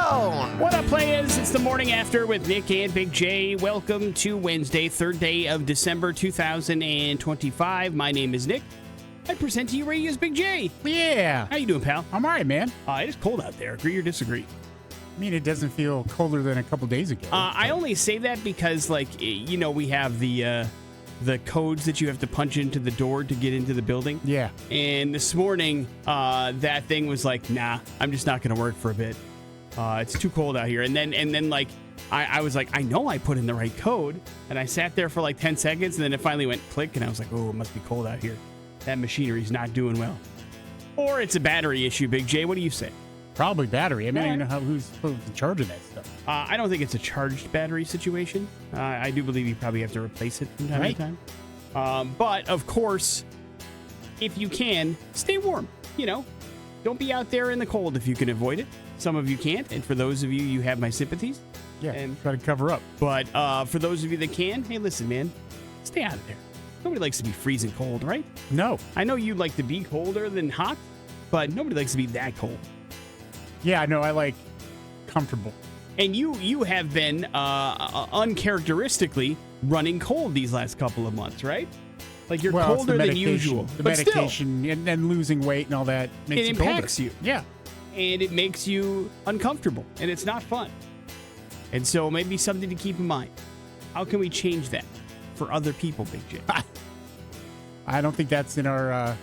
zone. What up, players? It's the morning after with Nick and Big J. Welcome to Wednesday, 3rd day of December 2025. My name is Nick. I present to you radio's Big J. Yeah. How you doing, pal? I'm all right, man. It is cold out there. Agree or disagree? I mean, it doesn't feel colder than a couple days ago. I only say that because, we have the codes that you have to punch into the door to get into the building. Yeah. And this morning, that thing was like, nah, I'm just not going to work for a bit. It's too cold out here. And then I was like, I know I put in the right code. And I sat there for like 10 seconds, and then it finally went click, and I was like, oh, it must be cold out here. That machinery's not doing well. Or it's a battery issue, Big J. What do you say? Probably battery. I mean, I don't know who's supposed to charge that stuff. I don't think it's a charged battery situation. I do believe you probably have to replace it from time to time. But, of course, if you can, stay warm. Don't be out there in the cold if you can avoid it. Some of you can't, and for those of you, you have my sympathies. Yeah, and try to cover up. But for those of you that can, hey, listen, man, stay out of there. Nobody likes to be freezing cold, right? No. I know you like to be colder than hot, but nobody likes to be that cold. Yeah, no, I like comfortable. And you have been uncharacteristically running cold these last couple of months, right? Like you're colder than usual. The but medication still, and then losing weight and all that makes it you impacts colder. you. Yeah. And it makes you uncomfortable, and it's not fun. And so maybe something to keep in mind. How can we change that for other people, Big J? I don't think that's in our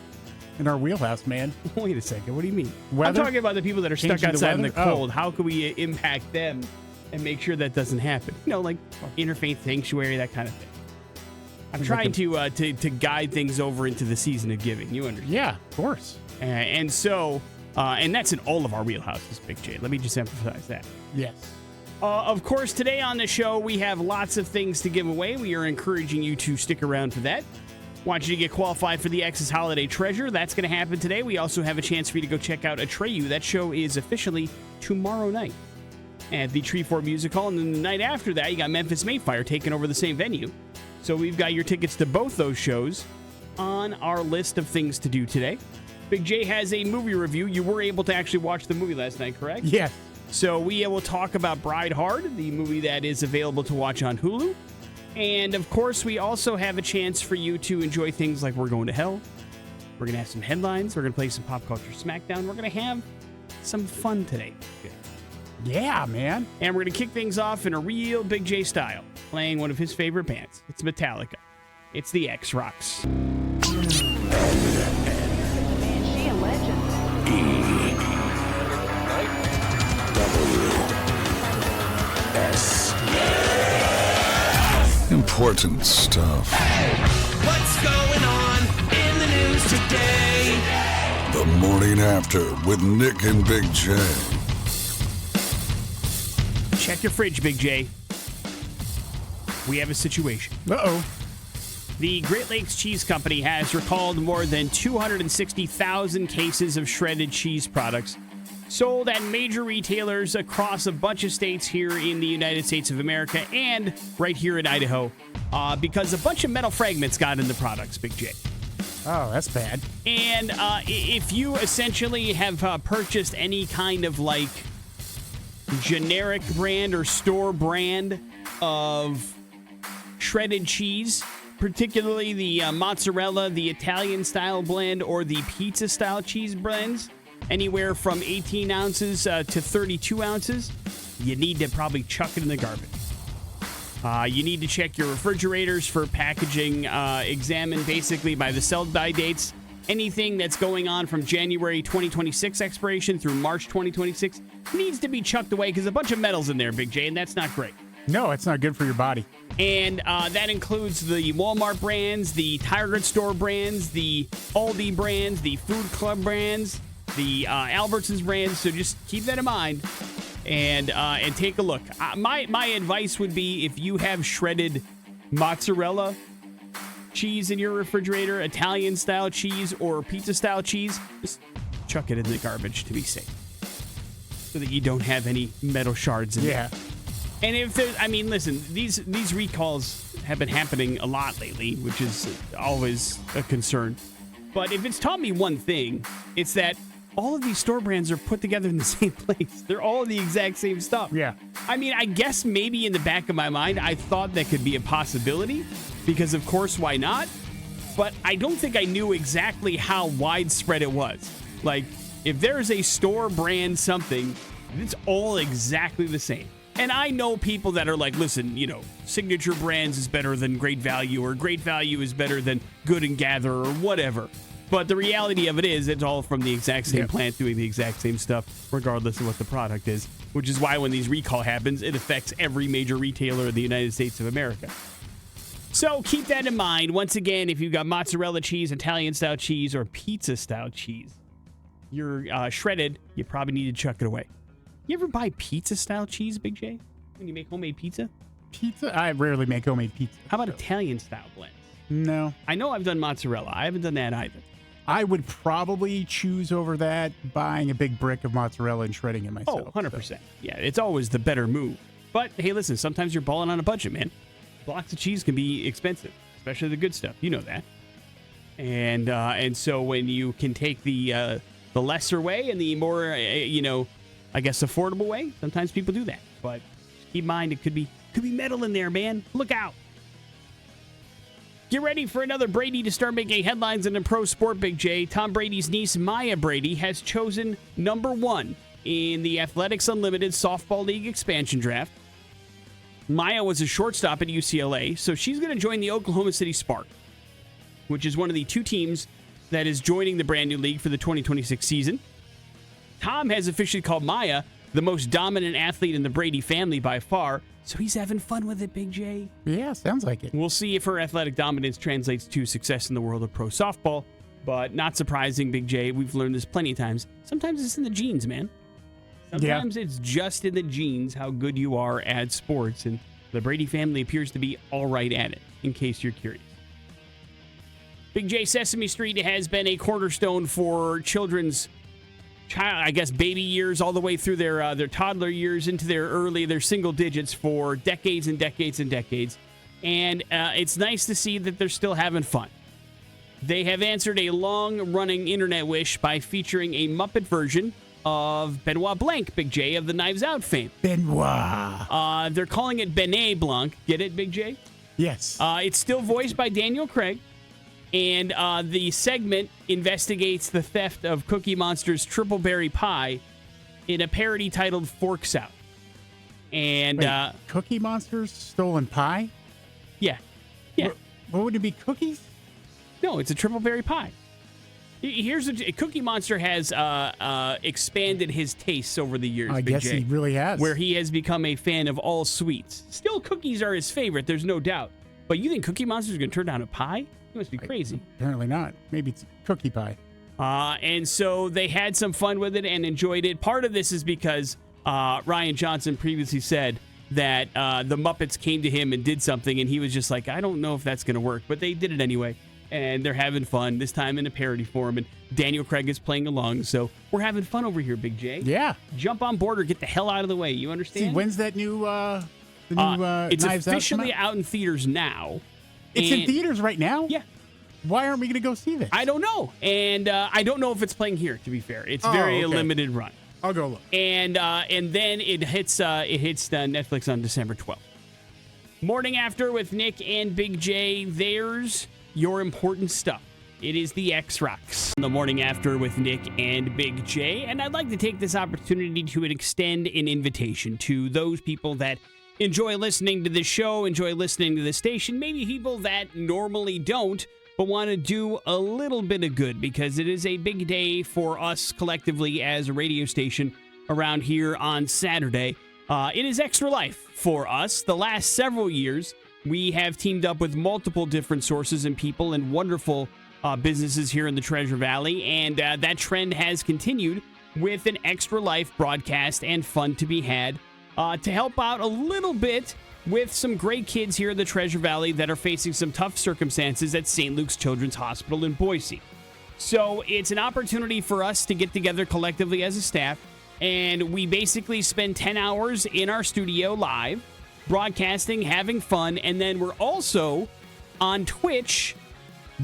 wheelhouse, man. Wait a second. What do you mean? Weather? I'm talking about the people that are stuck Changing the outside in the weather? cold. How can we impact them and make sure that doesn't happen? Like interfaith sanctuary, that kind of thing. I'm trying to guide things over into the season of giving. You understand? Yeah, of course. And that's in all of our wheelhouses, Big J. Let me just emphasize that. Yes. Of course, today on the show, we have lots of things to give away. We are encouraging you to stick around for that. Want you to get qualified for the X's Holiday Treasure. That's going to happen today. We also have a chance for you to go check out Atreyu. That show is officially tomorrow night at the Treefort Music Hall. And then the night after that, you got Memphis Mayfire taking over the same venue. So we've got your tickets to both those shows on our list of things to do today. Big J has a movie review. You were able to actually watch the movie last night, correct? Yes. So we will talk about Bride Hard, the movie that is available to watch on Hulu. And, of course, we also have a chance for you to enjoy things like We're Going to Hell. We're going to have some headlines. We're going to play some Pop Culture Smackdown. We're going to have some fun today. Yeah, man. And we're going to kick things off in a real Big J style, playing one of his favorite bands. It's Metallica. It's the X-Rocks. Important stuff. What's going on in the news today? The morning after with Nick and Big J. Check your fridge, Big J. We have a situation. Uh-oh. The Great Lakes Cheese Company has recalled more than 260,000 cases of shredded cheese products sold at major retailers across a bunch of states here in the United States of America and right here in Idaho because a bunch of metal fragments got in the products, Big J. Oh, that's bad. And if you essentially have purchased any kind of generic brand or store brand of shredded cheese, particularly the mozzarella, the Italian style blend, or the pizza style cheese blends, anywhere from 18 ounces to 32 ounces, you need to probably chuck it in the garbage. You need to check your refrigerators for packaging, examined basically by the sell-by dates. Anything that's going on from January 2026 expiration through March 2026 needs to be chucked away because a bunch of metal's in there, Big J, and that's not great. No, it's not good for your body. And that includes the Walmart brands, the Target store brands, the Aldi brands, the Food Club brands, the Albertsons brands. So just keep that in mind and take a look. My advice would be if you have shredded mozzarella cheese in your refrigerator, Italian style cheese or pizza style cheese, just chuck it in the garbage to be safe so that you don't have any metal shards in there. And if there's, listen, these recalls have been happening a lot lately, which is always a concern. But if it's taught me one thing, it's that all of these store brands are put together in the same place. They're all the exact same stuff. Yeah. I mean, I guess maybe in the back of my mind, I thought that could be a possibility because, of course, why not? But I don't think I knew exactly how widespread it was. Like, if there's a store brand something, it's all exactly the same. And I know people that are like, listen, Signature Brands is better than Great Value, or Great Value is better than Good and Gather, or whatever. But the reality of it is it's all from the exact same plant doing the exact same stuff, regardless of what the product is, which is why when these recall happens, it affects every major retailer in the United States of America. So keep that in mind. Once again, if you've got mozzarella cheese, Italian-style cheese, or pizza-style cheese, you're shredded, you probably need to chuck it away. You ever buy pizza-style cheese, Big J, when you make homemade pizza? Pizza? I rarely make homemade pizza. How about Italian-style blends? No. I know I've done mozzarella. I haven't done that either. I would probably choose over that buying a big brick of mozzarella and shredding it myself. Oh, 100%. Yeah, it's always the better move. But, hey, listen, sometimes you're balling on a budget, man. Blocks of cheese can be expensive, especially the good stuff. You know that. And so when you can take the lesser way and the more, I guess affordable way, sometimes people do that. But keep in mind, it could be metal in there, man. Look out. Get ready for another Brady to start making headlines in the pro sport, Big J. Tom Brady's niece, Maya Brady, has chosen number 1 in the Athletics Unlimited Softball League expansion draft. Maya was a shortstop at UCLA, so she's going to join the Oklahoma City Spark, which is one of the 2 teams that is joining the brand new league for the 2026 season. Tom has officially called Maya the most dominant athlete in the Brady family by far, so he's having fun with it, Big J. Yeah, sounds like it. We'll see if her athletic dominance translates to success in the world of pro softball, but not surprising, Big J. We've learned this plenty of times. Sometimes it's in the genes, man. Sometimes it's just in the genes how good you are at sports, and the Brady family appears to be all right at it, in case you're curious. Big J, Sesame Street has been a cornerstone for children's baby years all the way through their toddler years into their single digits for decades and decades and decades. And it's nice to see that they're still having fun. They have answered a long-running internet wish by featuring a Muppet version of Benoit Blanc, Big J, of the Knives Out fame. Benoit. They're calling it Benet Blanc. Get it, Big J? Yes. It's still voiced by Daniel Craig. And the segment investigates the theft of Cookie Monster's Triple Berry Pie in a parody titled Forks Out. And Wait, Cookie Monster's stolen pie? Yeah. What would it be, cookies? No, it's a Triple Berry Pie. Here's Cookie Monster has expanded his tastes over the years. I Big guess J, he really has. Where he has become a fan of all sweets. Still, cookies are his favorite, there's no doubt. But you think Cookie Monster's going to turn down a pie? You must be crazy. Apparently not. Maybe it's cookie pie. And so they had some fun with it and enjoyed it. Part of this is because Rian Johnson previously said that the Muppets came to him and did something, and he was just like, I don't know if that's going to work. But they did it anyway, and they're having fun, this time in a parody form, and Daniel Craig is playing along. So we're having fun over here, Big J. Yeah. Jump on board or get the hell out of the way. You understand? See, when's that new it's Knives Out officially out in theaters now. It's in theaters right now? Yeah. Why aren't we going to go see this? I don't know. And I don't know if it's playing here, to be fair. It's very limited run. I'll go look. And then it hits Netflix on December 12th. Morning After with Nick and Big J. There's your important stuff. It is the X-Rocks. The Morning After with Nick and Big J. And I'd like to take this opportunity to extend an invitation to those people that enjoy listening to this show, enjoy listening to the station, maybe people that normally don't, but want to do a little bit of good, because it is a big day for us collectively as a radio station around here on Saturday. It is Extra Life for us. The last several years, we have teamed up with multiple different sources and people and wonderful businesses here in the Treasure Valley, and that trend has continued with an Extra Life broadcast and fun to be had to help out a little bit with some great kids here in the Treasure Valley that are facing some tough circumstances at St. Luke's Children's Hospital in Boise. So it's an opportunity for us to get together collectively as a staff, and we basically spend 10 hours in our studio live, broadcasting, having fun, and then we're also on Twitch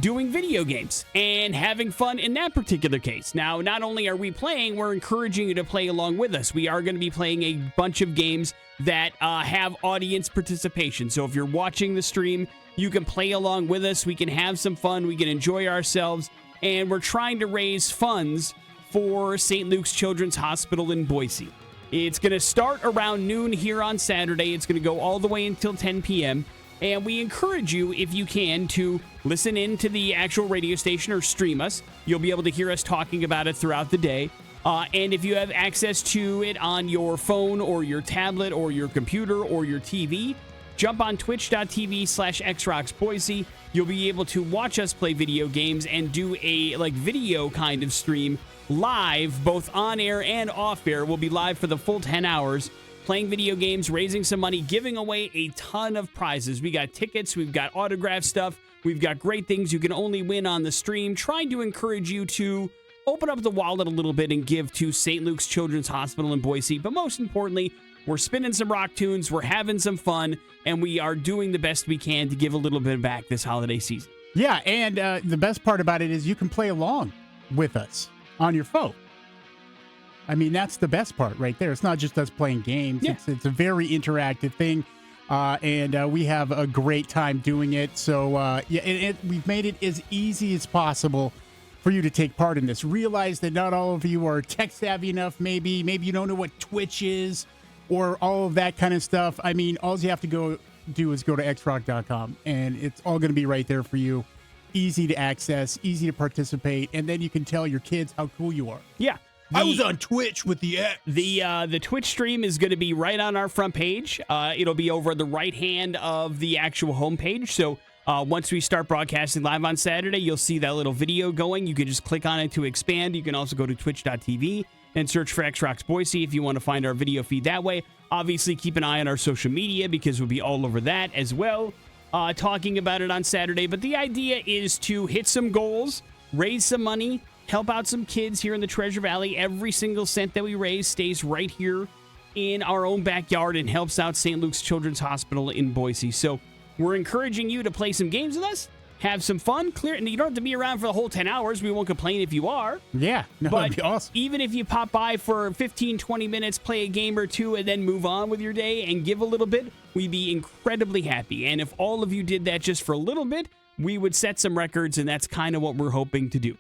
doing video games and having fun in that particular case. Now, not only are we playing, we're encouraging you to play along with us. We are going to be playing a bunch of games that have audience participation. So if you're watching the stream, you can play along with us. We can have some fun. We can enjoy ourselves. And we're trying to raise funds for St. Luke's Children's Hospital in Boise. It's going to start around noon here on Saturday. It's going to go all the way until 10 p.m. And we encourage you, if you can, to listen in to the actual radio station or stream us. You'll be able to hear us talking about it throughout the day. And if you have access to it on your phone or your tablet or your computer or your TV, jump on twitch.tv/xroxboise. You'll be able to watch us play video games and do a video kind of stream live, both on air and off air. We'll be live for the full 10 hours. Playing video games, raising some money, giving away a ton of prizes. We got tickets, we've got autograph stuff, we've got great things you can only win on the stream. Trying to encourage you to open up the wallet a little bit and give to St. Luke's Children's Hospital in Boise. But most importantly, we're spinning some rock tunes, we're having some fun, and we are doing the best we can to give a little bit back this holiday season. Yeah, and the best part about it is you can play along with us on your phone. I mean, that's the best part right there. It's not just us playing games. Yeah. It's a very interactive thing, and we have a great time doing it. So, we've made it as easy as possible for you to take part in this. Realize that not all of you are tech savvy enough, maybe you don't know what Twitch is or all of that kind of stuff. I mean, all you have to do is go to xrock.com, and it's all going to be right there for you. Easy to access, easy to participate, and then you can tell your kids how cool you are. Yeah. I was on Twitch with the X. The Twitch stream is going to be right on our front page. It'll be over the right hand of the actual homepage. So once we start broadcasting live on Saturday, you'll see that little video going. You can just click on it to expand. You can also go to twitch.tv and search for Xrox Boise if you want to find our video feed that way. Obviously, keep an eye on our social media because we'll be all over that as well, talking about it on Saturday. But the idea is to hit some goals, raise some money, help out some kids here in the Treasure Valley. Every single cent that we raise stays right here in our own backyard and helps out St. Luke's Children's Hospital in Boise. So we're encouraging you to play some games with us, have some fun, clear, and you don't have to be around for the whole 10 hours. We won't complain if you are. Yeah, no, But that'd be awesome. even if you pop by for 15, 20 minutes, play a game or two, and then move on with your day and give a little bit, we'd be incredibly happy. And if all of you did that just for a little bit, we would set some records, and that's kind of what we're hoping to do.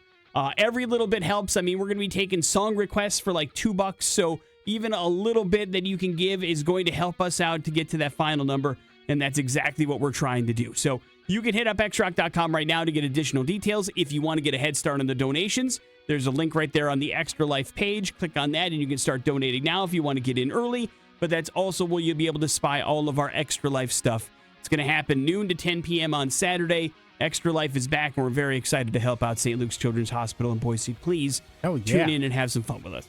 Every little bit helps. I mean, we're going to be taking song requests for like $2, so even a little bit that you can give is going to help us out to get to that final number, and that's exactly what we're trying to do. So you can hit up xrock.com right now to get additional details. If you want to get a head start on the donations, there's a link right there on the Extra Life page. Click on that, and you can start donating now if you want to get in early, but that's also where you'll be able to spy all of our Extra Life stuff. It's going to happen noon to 10 p.m. on Saturday. Extra Life is back, and we're very excited to help out St. Luke's Children's Hospital in Boise. Please tune in and have some fun with us.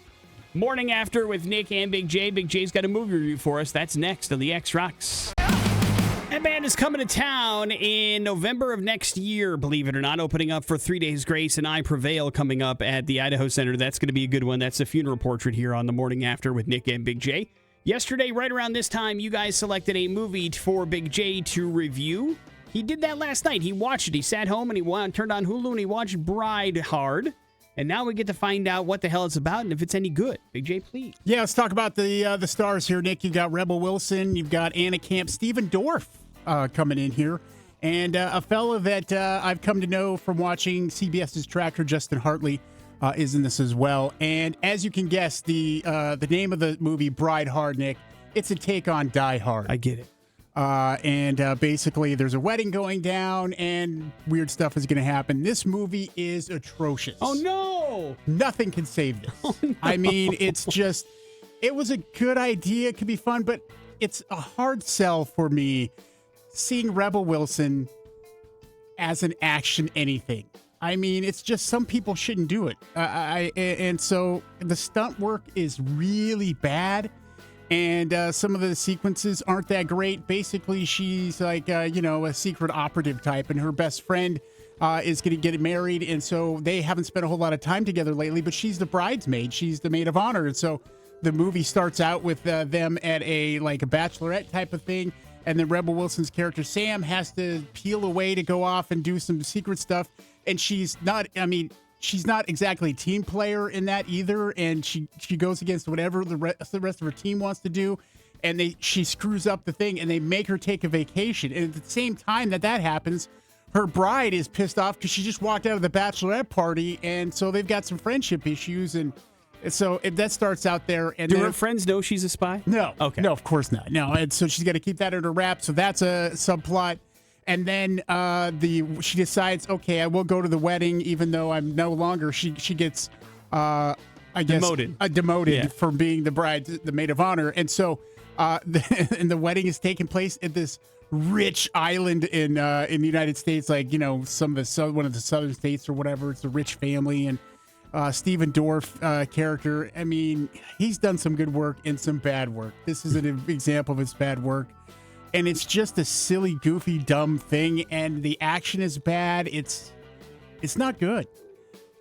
Morning After with Nick and Big J. Big J's got a movie review for us. That's next on the X-Rocks. That band is coming to town in November of next year, believe it or not, opening up for 3 Days Grace and I Prevail coming up at the Idaho Center. That's going to be a good one. That's the Funeral Portrait here on the Morning After with Nick and Big J. Yesterday, right around this time, you guys selected a movie for Big J to review. He did that last night. He watched it. He sat home and he turned on Hulu and he watched Bride Hard. And now we get to find out what the hell it's about and if it's any good. Big J, please. Yeah, let's talk about the stars here, Nick. You've got Rebel Wilson. You've got Anna Camp. Stephen Dorff coming in here. And a fella that I've come to know from watching CBS's Tracker, Justin Hartley, is in this as well. And as you can guess, the name of the movie, Bride Hard, Nick, it's a take on Die Hard. I get it. Basically, there's a wedding going down, and weird stuff is going to happen. This movie is atrocious. Oh, no! Nothing can save this. Oh, no. I mean, it's just, it was a good idea. It could be fun, but it's a hard sell for me seeing Rebel Wilson as an action anything. I mean, it's just some people shouldn't do it. And so the stunt work is really bad. And some of the sequences aren't that great. Basically, she's like, a secret operative type, and her best friend is going to get married. And so they haven't spent a whole lot of time together lately, but she's the bridesmaid. She's the maid of honor. And so the movie starts out with them at a bachelorette type of thing. And then Rebel Wilson's character, Sam, has to peel away to go off and do some secret stuff. And she's not exactly a team player in that either. And she goes against whatever the rest of her team wants to do. And she screws up the thing, and they make her take a vacation. And at the same time that happens, her bride is pissed off because she just walked out of the bachelorette party, and so they've got some friendship issues. And so that starts out there. And do her friends know she's a spy? No. Okay. No, of course not. No, and so she's got to keep that under wraps. So that's a subplot. And then she decides, okay, I will go to the wedding, even though I'm no longer. She gets, I guess, demoted from being the bride, the maid of honor, and so. And the wedding is taking place at this rich island in the United States, like, one of the southern states or whatever. It's a rich family, and Stephen Dorff character. I mean, he's done some good work and some bad work. This is an example of his bad work, and it's just a silly, goofy, dumb thing. And the action is bad. It's not good.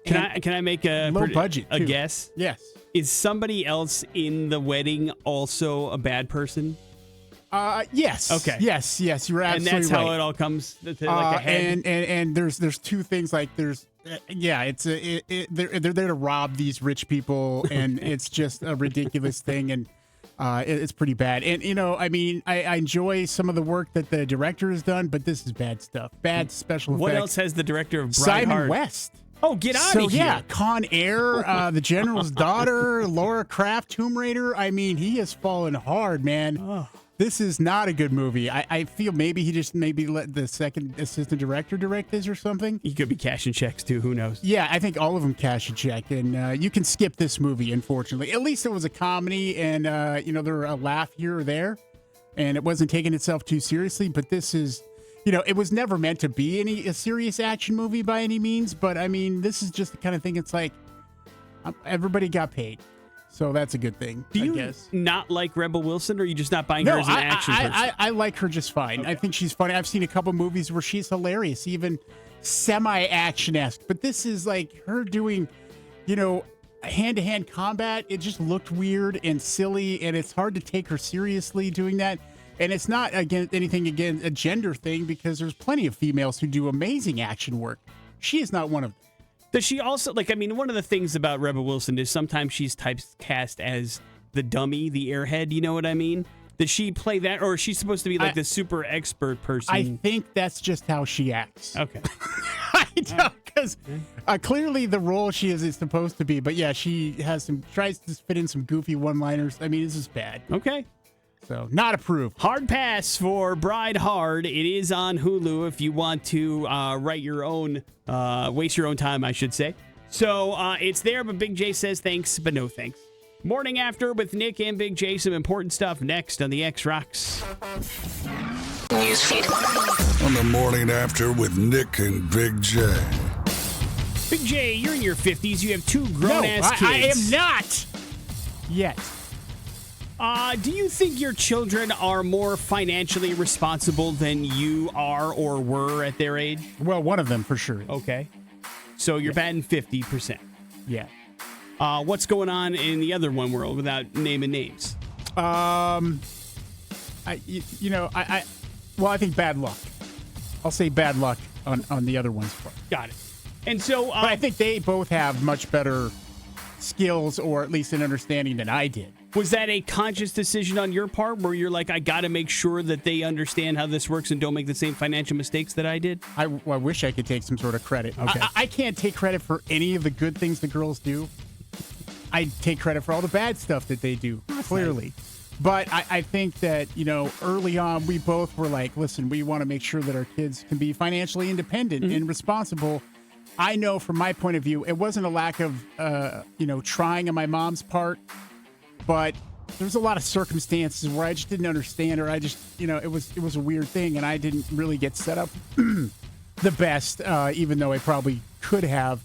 Can I make a low budget a guess? Yes. Is somebody else in the wedding also a bad person? Yes. Okay. Yes. You're absolutely right. And that's how it all comes to like a head. And there's two things, like they're there to rob these rich people, and it's just a ridiculous thing, and it's pretty bad. And I enjoy some of the work that the director has done, but this is bad stuff. Bad special effects. What else has the director of Bride Simon Hard? West. Oh, get out of here. So, yeah, Con Air, The General's Daughter, Laura Croft, Tomb Raider. I mean, he has fallen hard, man. Oh. This is not a good movie. I feel maybe he just let the second assistant director direct this or something. He could be cashing checks, too. Who knows? Yeah, I think all of them cash a check. And you can skip this movie, unfortunately. At least it was a comedy, and, there were a laugh here or there. And it wasn't taking itself too seriously. But this is... it was never meant to be a serious action movie by any means, but I mean, this is just the kind of thing. It's like everybody got paid, so that's a good thing. Do you I guess. Not like Rebel Wilson, or are you just not buying her as an action person? I like her just fine. Okay. I think she's funny. I've seen a couple movies where she's hilarious, even semi-action-esque. But this is like her doing, hand-to-hand combat. It just looked weird and silly, and it's hard to take her seriously doing that. And it's not anything against a gender thing, because there's plenty of females who do amazing action work. She is not one of them. Does she also, one of the things about Rebel Wilson is sometimes she's typecast as the dummy, the airhead, you know what I mean? Does she play that, or is she supposed to be the super expert person? I think that's just how she acts. Okay. I know, because clearly the role she is supposed to be. But yeah, she tries to fit in some goofy one-liners. I mean, this is bad. Okay. So, not approved. Hard pass for Bride Hard. It is on Hulu if you want to write your own, waste your own time, I should say. So, it's there, but Big J says thanks, but no thanks. Morning After with Nick and Big J. Some important stuff next on the X Rocks. Newsfeed. On the Morning After with Nick and Big J. Big J, you're in your 50s. You have two grown-ass kids. I am not yet. Do you think your children are more financially responsible than you are or were at their age? Well, one of them for sure. Okay. So you're batting 50%. Yeah. What's going on in the other one world without naming names? I think bad luck. I'll say bad luck on the other one's part. Got it. And so... but I think they both have much better skills, or at least an understanding, than I did. Was that a conscious decision on your part where you're like, I got to make sure that they understand how this works and don't make the same financial mistakes that I did? I wish I could take some sort of credit. Okay. I can't take credit for any of the good things the girls do. I take credit for all the bad stuff that they do, clearly. Nice. But I think that, early on, we both were like, listen, we want to make sure that our kids can be financially independent and responsible. I know from my point of view, it wasn't a lack of, trying on my mom's part, but there's a lot of circumstances where I just didn't understand, or I just, it was a weird thing, and I didn't really get set up the best, even though I probably could have.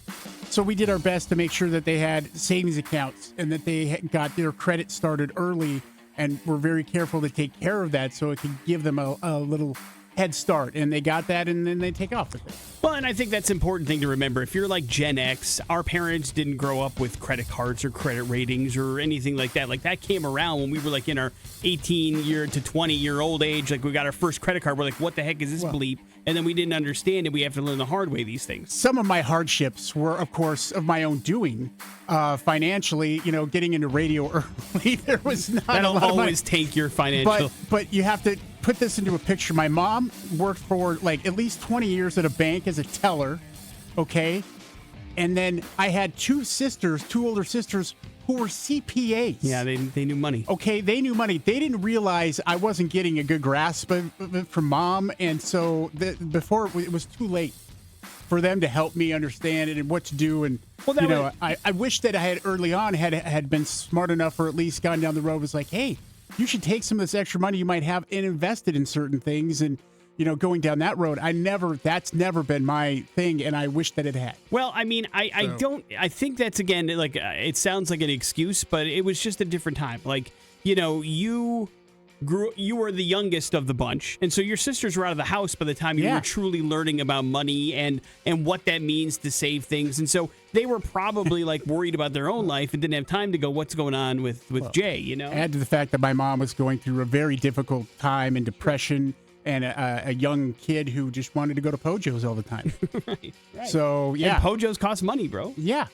So we did our best to make sure that they had savings accounts and that they got their credit started early, and we're very careful to take care of that so it can give them a little head start, and they got that, and then they take off with it. Well, and I think that's an important thing to remember. If you're like Gen X, our parents didn't grow up with credit cards or credit ratings or anything like that. Like that came around when we were like in our 18-year to 20-year-old age. Like we got our first credit card. We're like, what the heck is this bleep? And then we didn't understand it. We have to learn the hard way, these things. Some of my hardships were, of course, of my own doing. Financially, getting into radio early, there was not That'll a lot of money. always take your financial. But you have to put this into a picture. My mom worked for like at least 20 years at a bank as a teller, okay? And then I had two older sisters who were CPAs. Yeah, they knew money. Okay, they knew money. They didn't realize I wasn't getting a good grasp of it from mom, and so before it was too late for them to help me understand it and what to do. And I wish that I had early on had been smart enough, or at least gone down the road was like, hey, you should take some of this extra money you might have and invest it in certain things. And going down that road, that's never been my thing, and I wish that it had. Well, I mean, I think that's, again, like, it sounds like an excuse, but it was just a different time. Like, you were the youngest of the bunch, and so your sisters were out of the house by the time you were truly learning about money and what that means to save things. And so they were probably like worried about their own life and didn't have time to go, what's going on with Jay, Add to the fact that my mom was going through a very difficult time in depression, and a young kid who just wanted to go to Pojo's all the time. Right. So, yeah. And Pojo's cost money, bro. Yeah.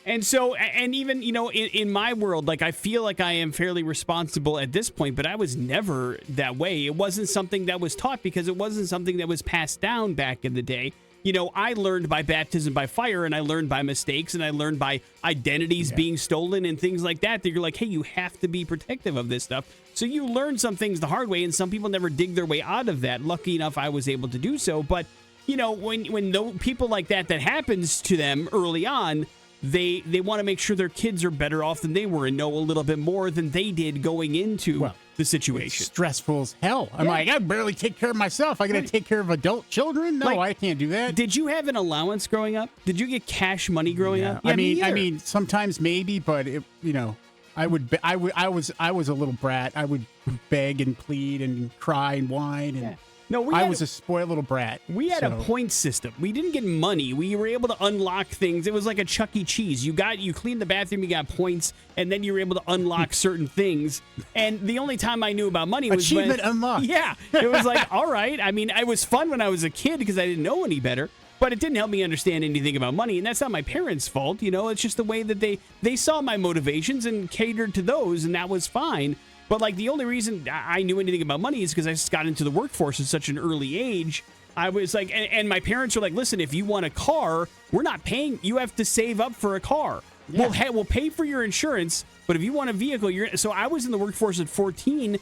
And so, and even, in my world, like, I feel like I am fairly responsible at this point, but I was never that way. It wasn't something that was taught because it wasn't something that was passed down back in the day. I learned by baptism by fire, and I learned by mistakes, and I learned by identities being stolen and things like that you're like, hey, you have to be protective of this stuff. So you learn some things the hard way, and some people never dig their way out of that. Lucky enough, I was able to do so. But, when people like that happens to them early on, they want to make sure their kids are better off than they were and know a little bit more than they did going into the situation. It's stressful as hell. I'm like, I barely take care of myself. I got to take care of adult children? No, I can't do that. Did you have an allowance growing up? Did you get cash money growing up? Yeah, I mean, sometimes maybe, but I was a little brat. I would beg and plead and cry and whine, and I was a spoiled little brat. We had a point system. We didn't get money. We were able to unlock things. It was like a Chuck E. Cheese. You cleaned the bathroom, you got points, and then you were able to unlock certain things. And the only time I knew about money was achievement unlocked. Yeah, it was like, all right. I mean, it was fun when I was a kid because I didn't know any better. But it didn't help me understand anything about money, and that's not my parents' fault. It's just the way that they saw my motivations and catered to those, and that was fine. But, like, the only reason I knew anything about money is because I just got into the workforce at such an early age. I was like, and my parents were like, listen, if you want a car, we're not paying. You have to save up for a car. Yeah. We'll pay for your insurance, but if you want a vehicle, so I was in the workforce at 14,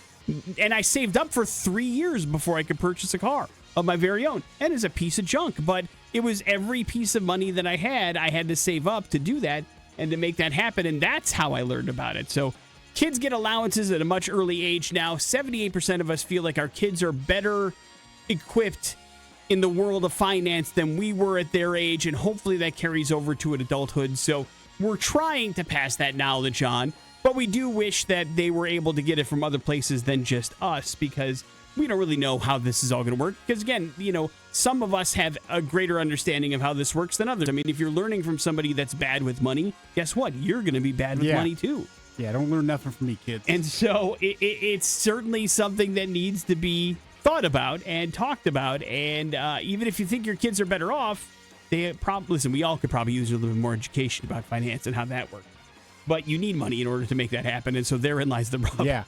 and I saved up for 3 years before I could purchase a car of my very own. And it's a piece of junk, but it was every piece of money that I had to save up to do that and to make that happen, and that's how I learned about it. So kids get allowances at a much early age now. 78% of us feel like our kids are better equipped in the world of finance than we were at their age, and hopefully that carries over to adulthood. So we're trying to pass that knowledge on, but we do wish that they were able to get it from other places than just us, because we don't really know how this is all going to work. Because again, some of us have a greater understanding of how this works than others. I mean, if you're learning from somebody that's bad with money, guess what? You're going to be bad with money too. Yeah, don't learn nothing from me, kids. And so it's certainly something that needs to be thought about and talked about. And even if you think your kids are better off, listen, we all could probably use a little bit more education about finance and how that works. But you need money in order to make that happen. And so therein lies the problem. Yeah.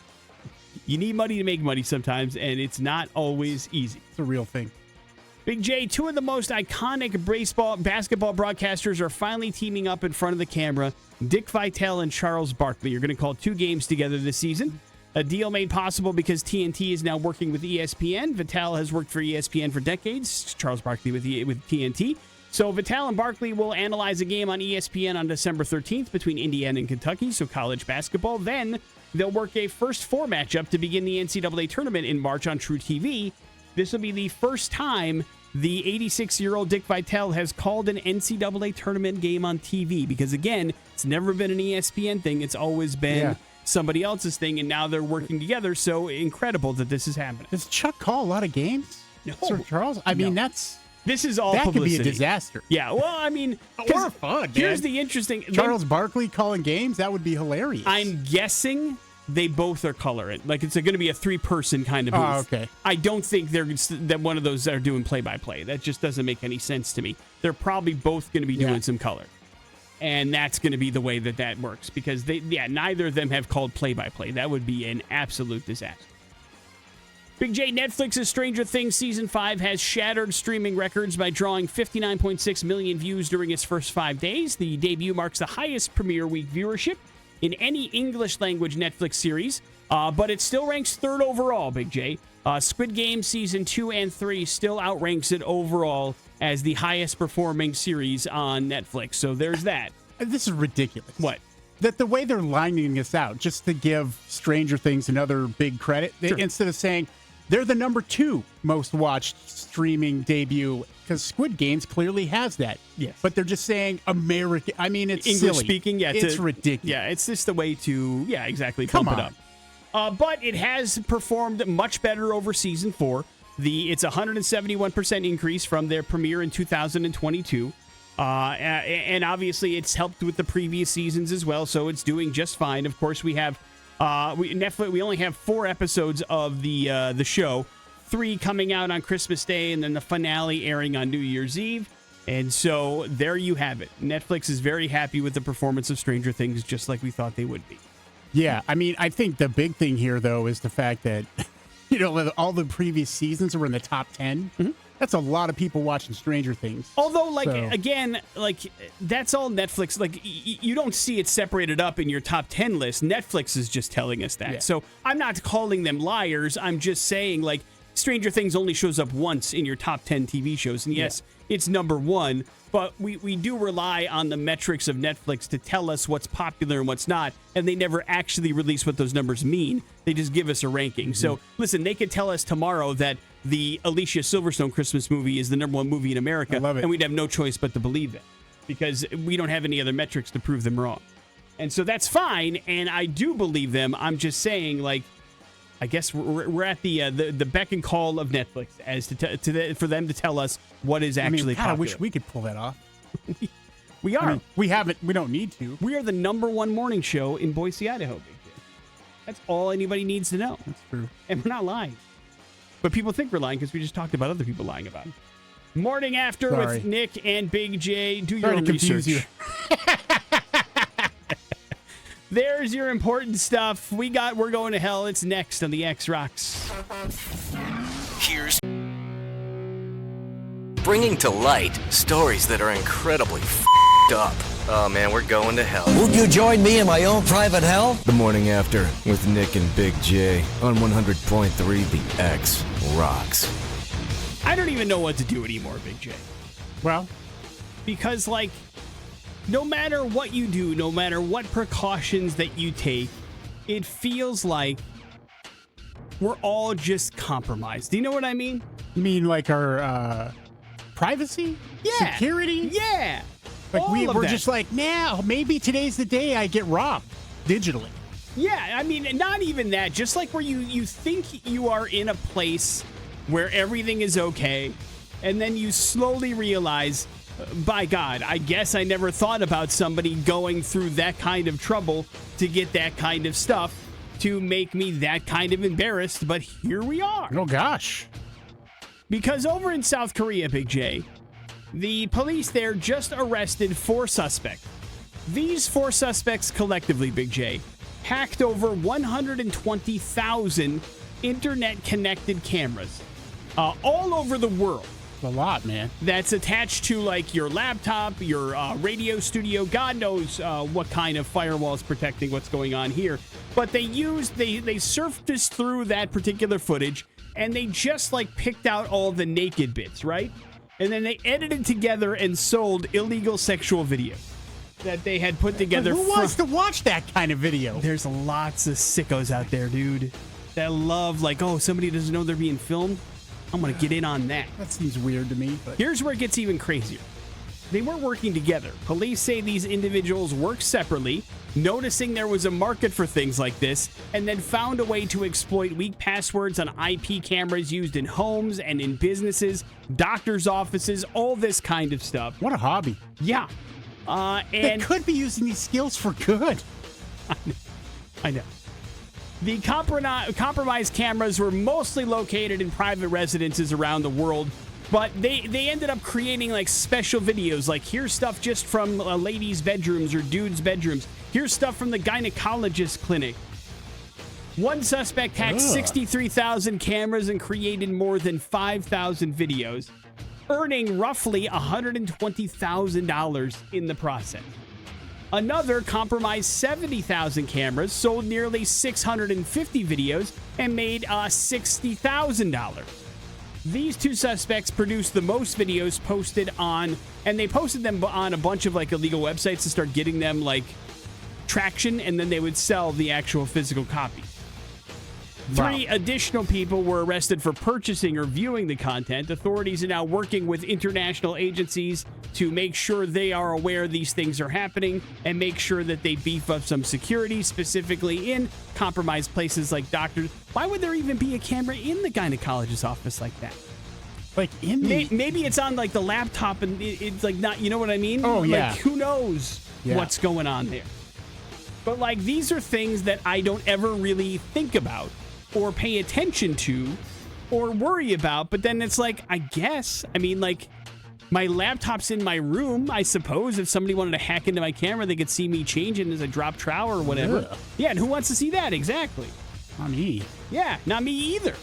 You need money to make money sometimes, and it's not always easy. It's a real thing. Big J, two of the most iconic basketball broadcasters are finally teaming up in front of the camera. Dick Vitale and Charles Barkley are going to call 2 games together this season. A deal made possible because TNT is now working with ESPN. Vitale has worked for ESPN for decades. Charles Barkley with TNT. So Vitale and Barkley will analyze a game on ESPN on December 13th between Indiana and Kentucky, so college basketball. Then they'll work a first 4 matchup to begin the NCAA tournament in March on True TV. This will be the first time the 86-year-old Dick Vitale has called an NCAA tournament game on TV, because, again, it's never been an ESPN thing. It's always been somebody else's thing, and now they're working together. So incredible that this is happening. Does Chuck call a lot of games? No. Sir Charles? I mean, This is all that publicity. could be a disaster. Yeah, well, I mean, 'cause Or fun, here's man. the interesting. Charles Barkley calling games? That would be hilarious. I'm guessing they both are coloring. Like it's going to be a 3-person kind of booth. Oh, okay. I don't think that one of those are doing play-by-play. That just doesn't make any sense to me. They're probably both going to be doing some color. And that's going to be the way that works because neither of them have called play-by-play. That would be an absolute disaster. Big J, Netflix's Stranger Things Season 5 has shattered streaming records by drawing 59.6 million views during its first 5 days. The debut marks the highest premiere week viewership in any English-language Netflix series, but it still ranks 3rd overall, Big J. Squid Game Season 2 and 3 still outranks it overall as the highest-performing series on Netflix. So there's that. This is ridiculous. What? That the way they're lining this out, just to give Stranger Things another big credit, instead of saying they're the number 2 most watched streaming debut, because Squid Games clearly has that. Yes. But they're just saying American. I mean, it's English silly. speaking, yeah. It's ridiculous. Yeah, it's just the way to, exactly, Come pump it on. up. But it has performed much better over Season 4. It's a 171% increase from their premiere in 2022. And obviously, it's helped with the previous seasons as well, so it's doing just fine. Of course, we have Netflix. We only have 4 episodes of the show, 3 coming out on Christmas Day, and then the finale airing on New Year's Eve. And so there you have it. Netflix is very happy with the performance of Stranger Things, just like we thought they would be. Yeah, I mean, I think the big thing here, though, is the fact that, all the previous seasons were in the top 10. Mm-hmm. That's a lot of people watching Stranger Things. Although, again, that's all Netflix. You don't see it separated up in your top 10 list. Netflix is just telling us that. Yeah. So I'm not calling them liars. I'm just saying, Stranger Things only shows up once in your top 10 TV shows. And yes, it's number 1, but we do rely on the metrics of Netflix to tell us what's popular and what's not. And they never actually release what those numbers mean. They just give us a ranking. Mm-hmm. So listen, they could tell us tomorrow that the Alicia Silverstone Christmas movie is the number 1 movie in America. I love it. And we'd have no choice but to believe it because we don't have any other metrics to prove them wrong. And so that's fine. And I do believe them. I'm just saying, I guess we're at the beck and call of Netflix as for them to tell us what is actually popular. I wish we could pull that off. We are. We haven't. We don't need to. We are the number 1 morning show in Boise, Idaho, Big J. That's all anybody needs to know. That's true. And we're not lying. But people think we're lying because we just talked about other people lying about it. Morning After with Nick and Big J. Do your own research. You. There's your important stuff. We're going to hell. It's next on the X Rocks. Here's bringing to light stories that are incredibly f***ed up. Oh man, we're going to hell. Won't you join me in my own private hell? The Morning After with Nick and Big J on 100.3 The X Rocks. I don't even know what to do anymore, Big J. Well, because no matter what you do, no matter what precautions that you take, it feels like we're all just compromised. Do you know what I mean? you mean our privacy? Yeah. Security? Yeah. We're just now, maybe today's the day I get robbed digitally. Yeah, I mean, not even that. Just where you think you are in a place where everything is okay, and then you slowly realize, by God, I guess I never thought about somebody going through that kind of trouble to get that kind of stuff to make me that kind of embarrassed, but here we are. Oh, gosh. Because over in South Korea, Big J, the police there just arrested 4 suspects. These 4 suspects collectively, Big J, hacked over 120,000 internet-connected cameras all over the world. A lot, man. That's attached to your laptop, your radio studio. God knows what kind of firewall's protecting what's going on here. But they surfaced through that particular footage, and they just picked out all the naked bits, right? And then they edited together and sold illegal sexual video that they had put together. Who wants to watch that kind of video? There's lots of sickos out there, dude, that love somebody doesn't know they're being filmed. I'm going to get in on that. That seems weird to me. But here's where it gets even crazier. They weren't working together. Police say these individuals worked separately, noticing there was a market for things like this, and then found a way to exploit weak passwords on IP cameras used in homes and in businesses, doctors' offices, all this kind of stuff. What a hobby. Yeah. They And could be using these skills for good. I know. The compromised cameras were mostly located in private residences around the world, but they ended up creating like special videos, like here's stuff just from ladies' bedrooms or dudes' bedrooms. Here's stuff from the gynecologist clinic. One suspect hacked 63,000 cameras and created more than 5,000 videos, earning roughly $120,000 in the process. Another compromised 70,000 cameras, sold nearly 650 videos, and made $60,000. These two suspects produced the most videos posted on, and they posted them on a bunch of like illegal websites to start getting them like traction, and then they would sell the actual physical copy. Three additional people were arrested for purchasing or viewing the content. Authorities are now working with international agencies to make sure they are aware these things are happening and make sure that they beef up some security, specifically in compromised places like doctors. Why would there even be a camera in the gynecologist's office like that? Like in the... Maybe it's on like the laptop and it's like not, you know what I mean? Oh, yeah. Like who knows what's going on there? But like these are things that I don't ever really think about or pay attention to or worry about. But then it's like, I guess, I mean, like my laptop's in my room. I suppose if somebody wanted to hack into my camera, they could see me changing as I drop trowel or whatever. Ugh. Yeah, and who wants to see that? Exactly. Not me. Yeah, not me either.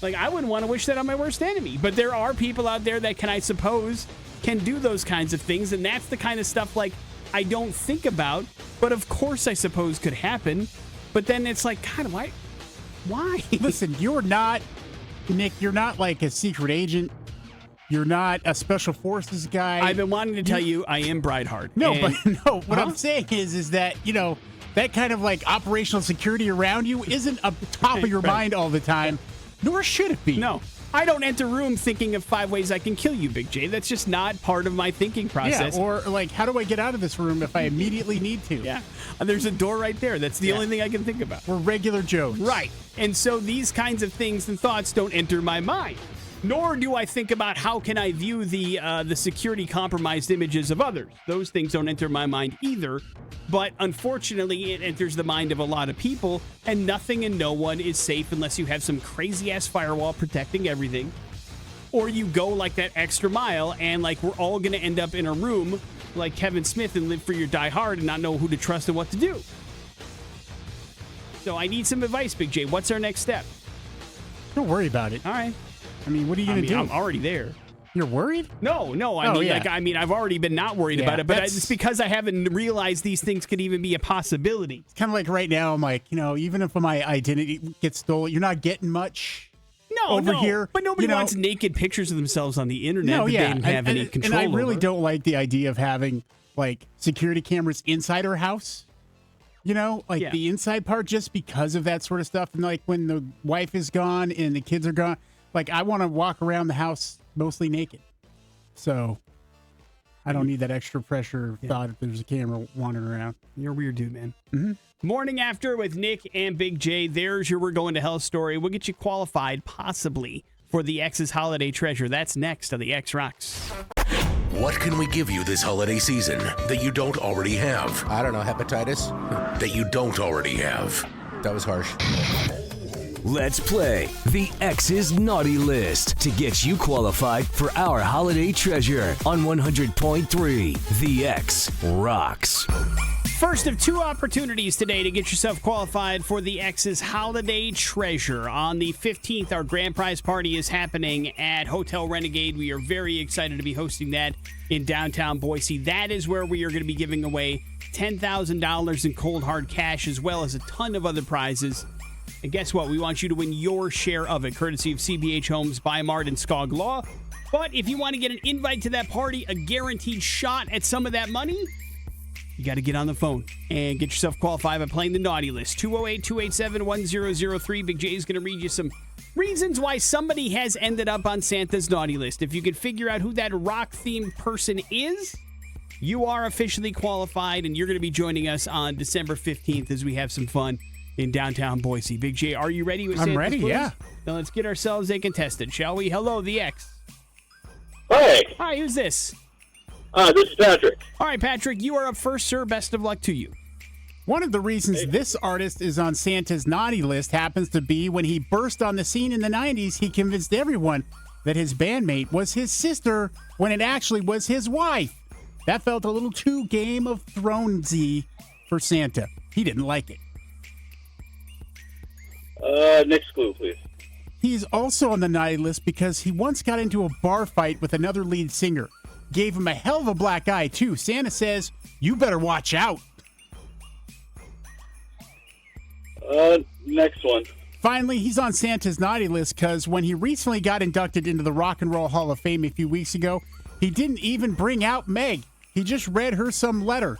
Like, I wouldn't want to wish that on my worst enemy. But there are people out there that I suppose, can do those kinds of things. And that's the kind of stuff, like, I don't think about. But of course, I suppose could happen. But then it's like, God, why? Listen, you're not, Nick, you're not like a secret agent. You're not a special forces guy. I've been wanting to tell you I am Brightheart. No, and- but no, what I'm saying is that, you know, that kind of like operational security around you isn't up top of your Right. mind all the time, nor should it be. No, I don't enter a room thinking of 5 ways I can kill you, Big J. That's just not part of my thinking process. Yeah, or like, how do I get out of this room if I immediately need to? Yeah. And there's a door right there. That's the only thing I can think about. We're regular Joes. Right. And so these kinds of things and thoughts don't enter my mind. Nor do I think about how can I view the security compromised images of others. Those things don't enter my mind either. But unfortunately, it enters the mind of a lot of people, and nothing and no one is safe unless you have some crazy-ass firewall protecting everything. Or you go like that extra mile, and like we're all going to end up in a room like Kevin Smith and live for your die hard and not know who to trust and what to do. So I need some advice, Big J. What's our next step? Don't worry about it. All right. I mean, what are you going to do? I'm already there. You're worried? No. Oh, yeah. I've already been not worried Yeah, about it, but that's- it's because I haven't realized these things could even be a possibility. It's kind of like right now, I'm like, you know, even if my identity gets stolen, you're not getting much over here. But nobody you know? wants naked pictures of themselves on the internet No, that yeah. they didn't have any control and I really over. don't like the idea of having like security cameras inside our house. You know, like Yeah. the inside part, just because of that sort of stuff. And like when the wife is gone and the kids are gone, like I want to walk around the house mostly naked. So I don't need that extra pressure thought if there's a camera wandering around. You're a weird dude, man. Mm-hmm. Morning After with Nick and Big J. There's your We're Going to Hell story. We'll get you qualified, possibly, for the X's Holiday Treasure. That's next on the X Rocks. What can we give you this holiday season that you don't already have? I don't know, hepatitis? That you don't already have? That was harsh. Let's play the X's Naughty List to get you qualified for our holiday treasure on 100.3 The X Rocks. First of two opportunities today to get yourself qualified for the X's Holiday Treasure. On the 15th, our grand prize party is happening at Hotel Renegade. We are very excited to be hosting that in downtown Boise. That is where we are going to be giving away $10,000 in cold hard cash, as well as a ton of other prizes. And guess what? We want you to win your share of it, courtesy of CBH Homes, Bymart, and Skog Law. But if you want to get an invite to that party, a guaranteed shot at some of that money, You got to get on the phone and get yourself qualified by playing the naughty list. 208-287-1003. Big J is going to read you some reasons why somebody has ended up on Santa's naughty list. If you can figure out who that rock-themed person is, you are officially qualified, and you're going to be joining us on December 15th as we have some fun in downtown Boise. Big J, are you ready with Santa's I'm ready, clues? yeah. Now let's get ourselves a contestant, shall we? Hello, the X. Hi, Hi, who's this? this is Patrick. All right, Patrick, you are up first, sir. Best of luck to you. One of the reasons this artist is on Santa's naughty list happens to be when he burst on the scene in the 90s, he convinced everyone that his bandmate was his sister when it actually was his wife. That felt a little too Game of Thrones-y for Santa. He didn't like it. Next clue, please. He's also on the naughty list because he once got into a bar fight with another lead singer. Gave him a hell of a black eye, too. Santa says, you better watch out. Next one. Finally, he's on Santa's naughty list because when he recently got inducted into the Rock and Roll Hall of Fame a few weeks ago, he didn't even bring out Meg. He just read her some letter.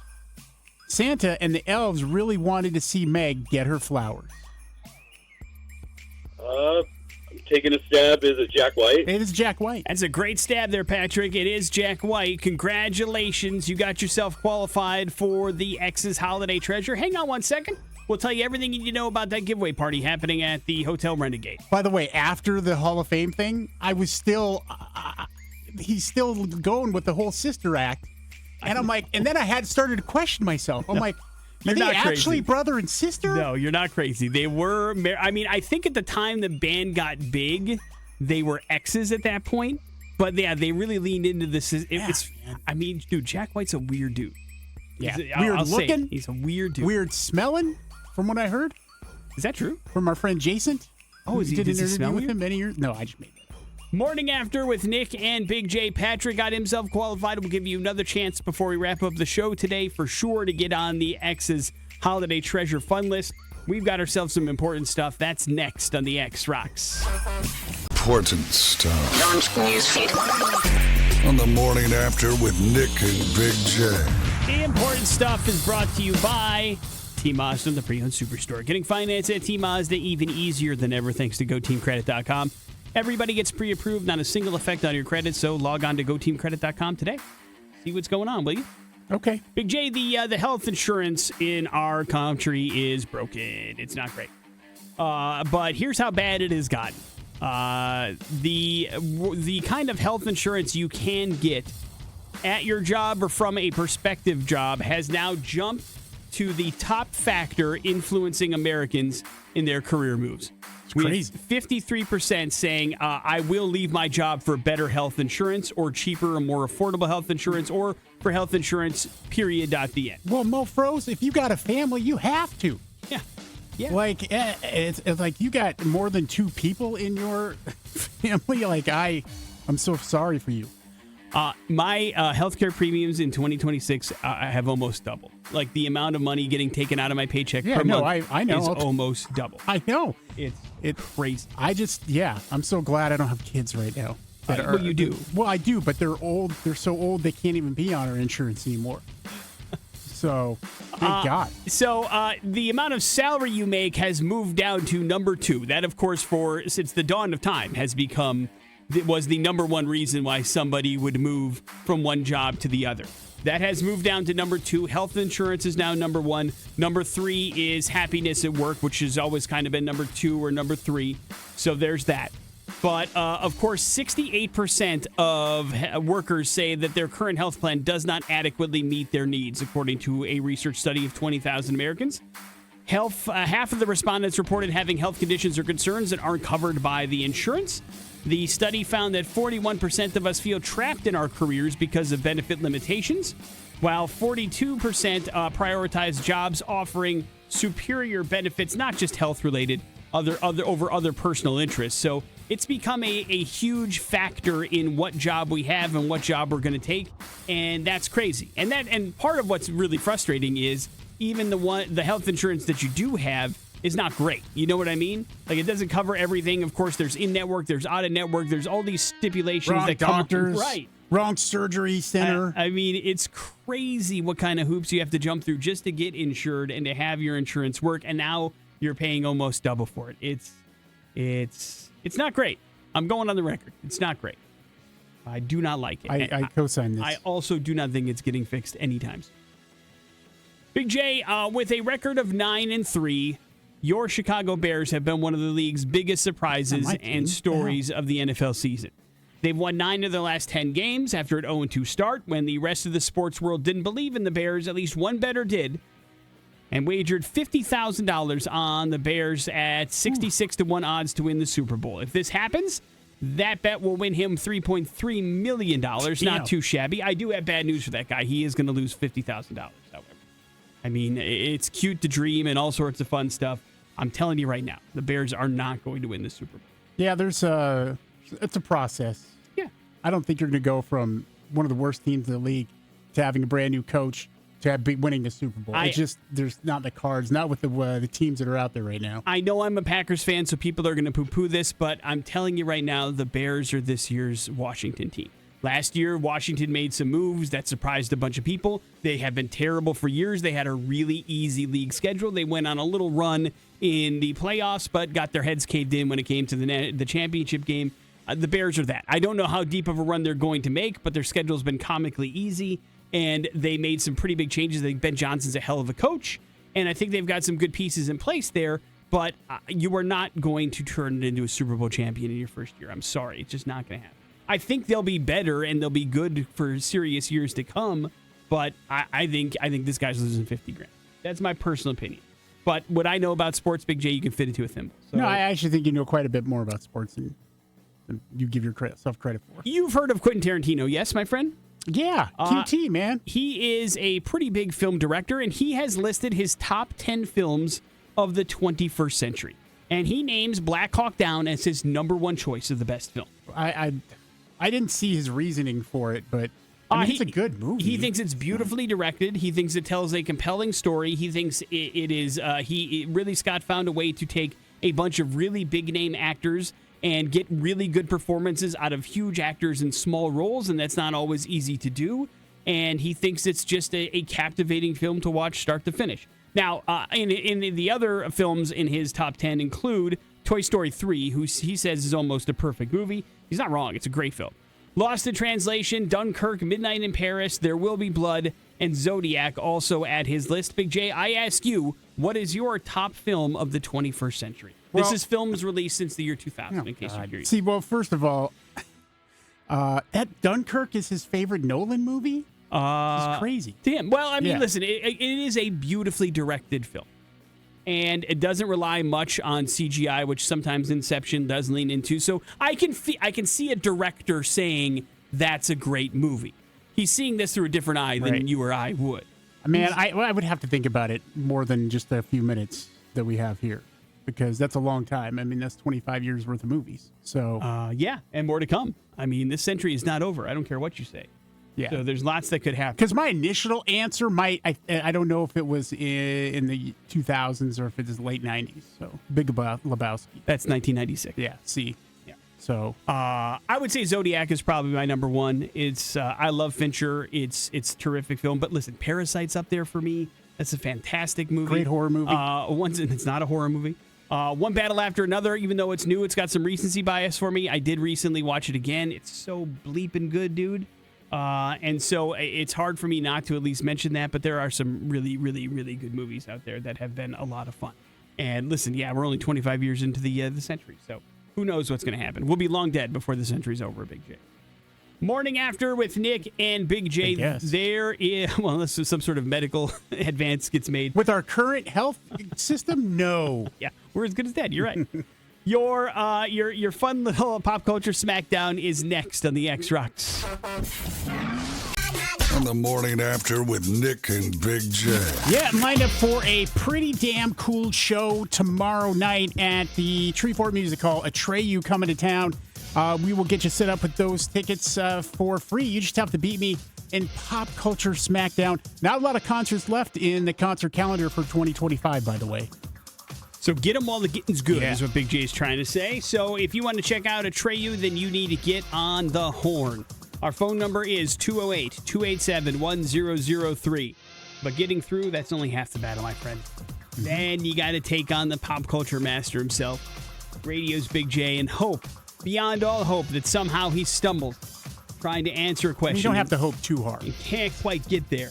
Santa and the elves really wanted to see Meg get her flowers. I'm taking a stab. Is it Jack White? It is Jack White. That's a great stab there, Patrick. It is Jack White. Congratulations. You got yourself qualified for the X's Holiday Treasure. Hang on one second. We'll tell you everything you need to know about that giveaway party happening at the Hotel Renegade. By the way, after the Hall of Fame thing, I was still, he's still going with the whole sister act. And I'm like, and then I had started to question myself. I'm like, are You're they not actually crazy. brother and sister? No, you're not crazy. They were, I mean, I think at the time the band got big, they were exes at that point. But yeah, they really leaned into this. It's, I mean, dude, Jack White's a weird dude. Yeah. I'll Weird say it. looking. He's a weird dude. Weird smelling, from what I heard Is that true? from our friend Jason. Oh, is he- did an does he interview smell with weird? him many years? No, I just made it. Morning After with Nick and Big J. Patrick got himself qualified. We'll give you another chance before we wrap up the show today for sure to get on the X's Holiday Treasure Fun List. We've got ourselves some important stuff. That's next on the X Rocks. Important stuff. On the morning after with Nick and Big J. The important stuff is brought to you by T Mazda, the pre-owned superstore. Getting finance at T Mazda even easier than ever thanks to GoTeamCredit.com. Everybody gets pre-approved, not a single effect on your credit, so log on to GoTeamCredit.com today. See what's going on, will you? Okay. Big J, the health insurance in our country is broken. It's not great. But here's how bad it has gotten. The kind of health insurance you can get at your job or from a prospective job has now jumped to the top factor influencing Americans in their career moves. It's crazy. 53% saying, I will leave my job for better health insurance or cheaper or more affordable health insurance or for health insurance, period, at the end. Well, Mo Froze, if you got a family, you have to. Yeah. Yeah. Like, it's like you got more than two people in your family. Like, I'm so sorry for you. My healthcare premiums in 2026 have almost doubled. Like the amount of money getting taken out of my paycheck per month I know. is almost double. I know. It's crazy. I'm so glad I don't have kids right now. Well, you do. Well, I do, but they're old. They're so old they can't even be on our insurance anymore. So, thank God. So the amount of salary you make has moved down to number 2. That, of course, since the dawn of time was the number one reason why somebody would move from one job to the other. That has moved down to number 2. Health insurance is now number 1. Number 3 is happiness at work, which has always kind of been number 2 or number 3. So there's that. But, of course, 68% of workers say that their current health plan does not adequately meet their needs, according to a research study of 20,000 Americans. Half of the respondents reported having health conditions or concerns that aren't covered by the insurance. The study found that 41% of us feel trapped in our careers because of benefit limitations, while 42% prioritize jobs offering superior benefits, not just health-related, over other personal interests. So it's become a huge factor in what job we have and what job we're going to take, and that's crazy. And part of what's really frustrating is even the health insurance that you do have is not great. You know what I mean? Like, it doesn't cover everything. Of course, there's in-network, there's out-of-network, there's all these stipulations Wrong that come doctors. right. Wrong surgery center. I mean, it's crazy what kind of hoops you have to jump through just to get insured and to have your insurance work, and now you're paying almost double for it. It's not great. I'm going on the record. It's not great. I do not like it. I co-sign this. I also do not think it's getting fixed anytime soon. Big J, with a record of 9-3, your Chicago Bears have been one of the league's biggest surprises and stories of the NFL season. They've won 9 of their last 10 games after an 0-2 start when the rest of the sports world didn't believe in the Bears. At least one bettor did, and wagered $50,000 on the Bears at 66-1 odds to win the Super Bowl. If this happens, that bet will win him $3.3 million. Not too shabby. I do have bad news for that guy. He is going to lose $50,000, however. I mean, it's cute to dream and all sorts of fun stuff. I'm telling you right now, the Bears are not going to win the Super Bowl. Yeah, it's a process. Yeah. I don't think you're going to go from one of the worst teams in the league to having a brand new coach to winning the Super Bowl. It's just, there's not the cards, not with the teams that are out there right now. I know I'm a Packers fan, so people are going to poo-poo this, but I'm telling you right now, the Bears are this year's Washington team. Last year, Washington made some moves that surprised a bunch of people. They have been terrible for years. They had a really easy league schedule. They went on a little run in the playoffs, but got their heads caved in when it came to the championship game. The Bears are that. I don't know how deep of a run they're going to make, but their schedule's been comically easy, and they made some pretty big changes. I think Ben Johnson's a hell of a coach, and I think they've got some good pieces in place there, but you are not going to turn it into a Super Bowl champion in your first year. I'm sorry. It's just not going to happen. I think they'll be better and they'll be good for serious years to come, but I think this guy's losing $50,000. That's my personal opinion. But what I know about sports, Big J, you can fit into a thimble. So, no, I actually think you know quite a bit more about sports than you give yourself credit for. You've heard of Quentin Tarantino, yes, my friend? Yeah, QT, man. He is a pretty big film director, and he has listed his top 10 films of the 21st century. And he names Black Hawk Down as his number one choice of the best film. I didn't see his reasoning for it, but I mean, it's a good movie. He thinks it's beautifully directed. He thinks it tells a compelling story. He thinks it is. Ridley Scott found a way to take a bunch of really big name actors and get really good performances out of huge actors in small roles, and that's not always easy to do. And he thinks it's just a captivating film to watch start to finish. Now, in the other films in his top 10 include Toy Story 3, who he says is almost a perfect movie. He's not wrong. It's a great film. Lost in Translation, Dunkirk, Midnight in Paris, There Will Be Blood, and Zodiac also at his list. Big J, I ask you, what is your top film of the 21st century? This is films released since the year 2000, in case you're curious. See, well, first of all, that Dunkirk is his favorite Nolan movie? It's crazy. Damn. Well, I mean, listen, it is a beautifully directed film. And it doesn't rely much on CGI, which sometimes Inception does lean into. So I can see a director saying that's a great movie. He's seeing this through a different eye than you or I would. Man, I would have to think about it more than just a few minutes that we have here, because that's a long time. I mean, that's 25 years worth of movies. So yeah, and more to come. I mean, this century is not over. I don't care what you say. Yeah. So there's lots that could happen. Because my initial answer I don't know if it was in the 2000s or if it was late 90s. So Big Lebowski. That's 1996. Yeah. See. Yeah. So I would say Zodiac is probably my number one. It's I love Fincher. It's a terrific film. But listen, Parasite's up there for me. That's a fantastic movie. Great horror movie. It's not a horror movie. One Battle After Another, even though it's new, it's got some recency bias for me. I did recently watch it again. It's so bleeping good, dude. And so it's hard for me not to at least mention that, but there are some really, really, really good movies out there that have been a lot of fun. And listen, yeah, we're only 25 years into the century, so who knows what's going to happen. We'll be long dead before the century's over, Big J. Morning After with Nick and Big J. There is, well, unless some sort of medical advance gets made. With our current health system, no. Yeah, we're as good as dead. You're right. Your fun little pop culture smackdown is next on the X Rocks. On the Morning After with Nick and Big J. Yeah, lined up for a pretty damn cool show tomorrow night at the Treefort Music Hall. Atreyu coming to town. We will get you set up with those tickets for free. You just have to beat me in Pop Culture Smackdown. Not a lot of concerts left in the concert calendar for 2025, by the way. So get them while the getting's good, is what Big J is trying to say. So if you want to check out Atreyu, then you need to get on the horn. Our phone number is 208-287-1003. But getting through, that's only half the battle, my friend. Then you got to take on the pop culture master himself, radio's Big J, and hope, beyond all hope, that somehow he stumbled trying to answer a question. You don't have to hope too hard. You can't quite get there.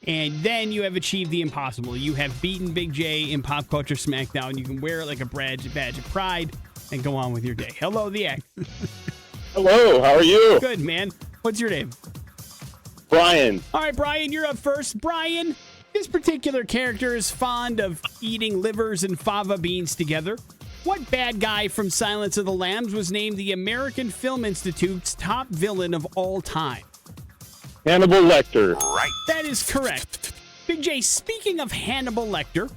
And then you have achieved the impossible. You have beaten Big J in Pop Culture Smackdown. You can wear it like a badge of pride and go on with your day. Hello, the X. Hello, how are you? Good, man. What's your name? Brian. All right, Brian, you're up first. Brian, this particular character is fond of eating livers and fava beans together. What bad guy from Silence of the Lambs was named the American Film Institute's top villain of all time? Hannibal Lecter. Right. That is correct. Big J, speaking of Hannibal Lecter,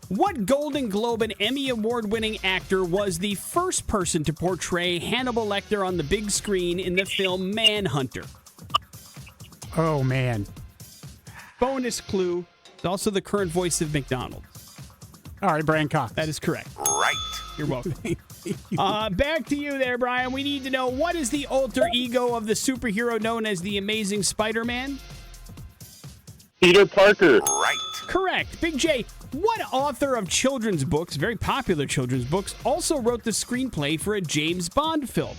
what Golden Globe and Emmy Award-winning actor was the first person to portray Hannibal Lecter on the big screen in the film Manhunter? Oh, man. Bonus clue, it's also the current voice of McDonald's. All right, Brian Cox. That is correct. Right. You're welcome. Back to you there, Brian. We need to know, what is the alter ego of the superhero known as the Amazing Spider-Man? Peter Parker. Right. Correct. Big J, what author of children's books, very popular children's books, also wrote the screenplay for a James Bond film?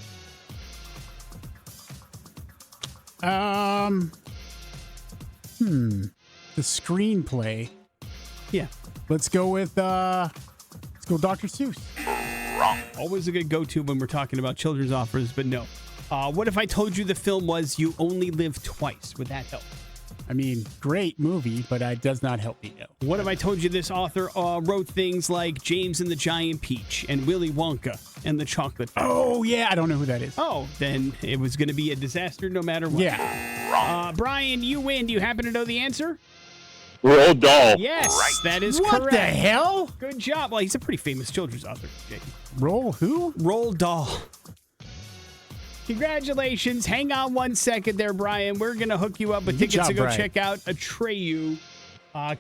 The screenplay. Yeah. Let's go with Dr. Seuss. Always a good go-to when we're talking about children's authors, but no. What if I told you the film was You Only Live Twice? Would that help? I mean, great movie, but it does not help me, no. What if I told you this author wrote things like James and the Giant Peach and Willy Wonka and the Chocolate Factory? Oh, yeah, I don't know who that is. Oh, then it was going to be a disaster no matter what. Yeah. Brian, you win. Do you happen to know the answer? Roald Dahl. Yes, that is What correct. the hell? Good job. Well, he's a pretty famous children's author. Jake. Roll who? Roald Dahl. Congratulations. Hang on 1 second there, Brian. We're going to hook you up with Good tickets job, to go Brian. check out Atreyu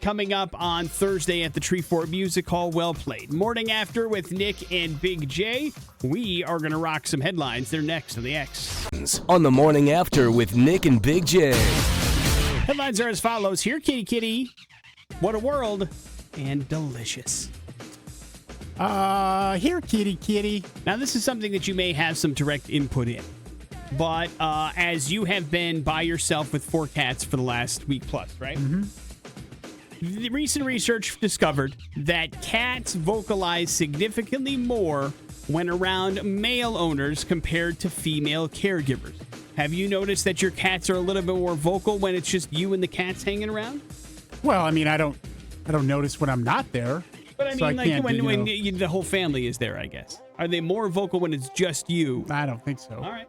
coming up on Thursday at the Treefort Music Hall. Well played. Morning After with Nick and Big J. We are going to rock some headlines. They're next on the X. On the morning after with Nick and Big J. Headlines are as follows. Here, kitty kitty. What a world. And delicious. Here, kitty kitty. Now, this is something that you may have some direct input in. But as you have been by yourself with 4 cats for the last week plus, right? Mm-hmm. The recent research discovered that cats vocalize significantly more when around male owners compared to female caregivers. Have you noticed that your cats are a little bit more vocal when it's just you and the cats hanging around? Well, I mean, I don't notice when I'm not there. But I mean, so like can't, when the whole family is there, I guess. Are they more vocal when it's just you? I don't think so. All right.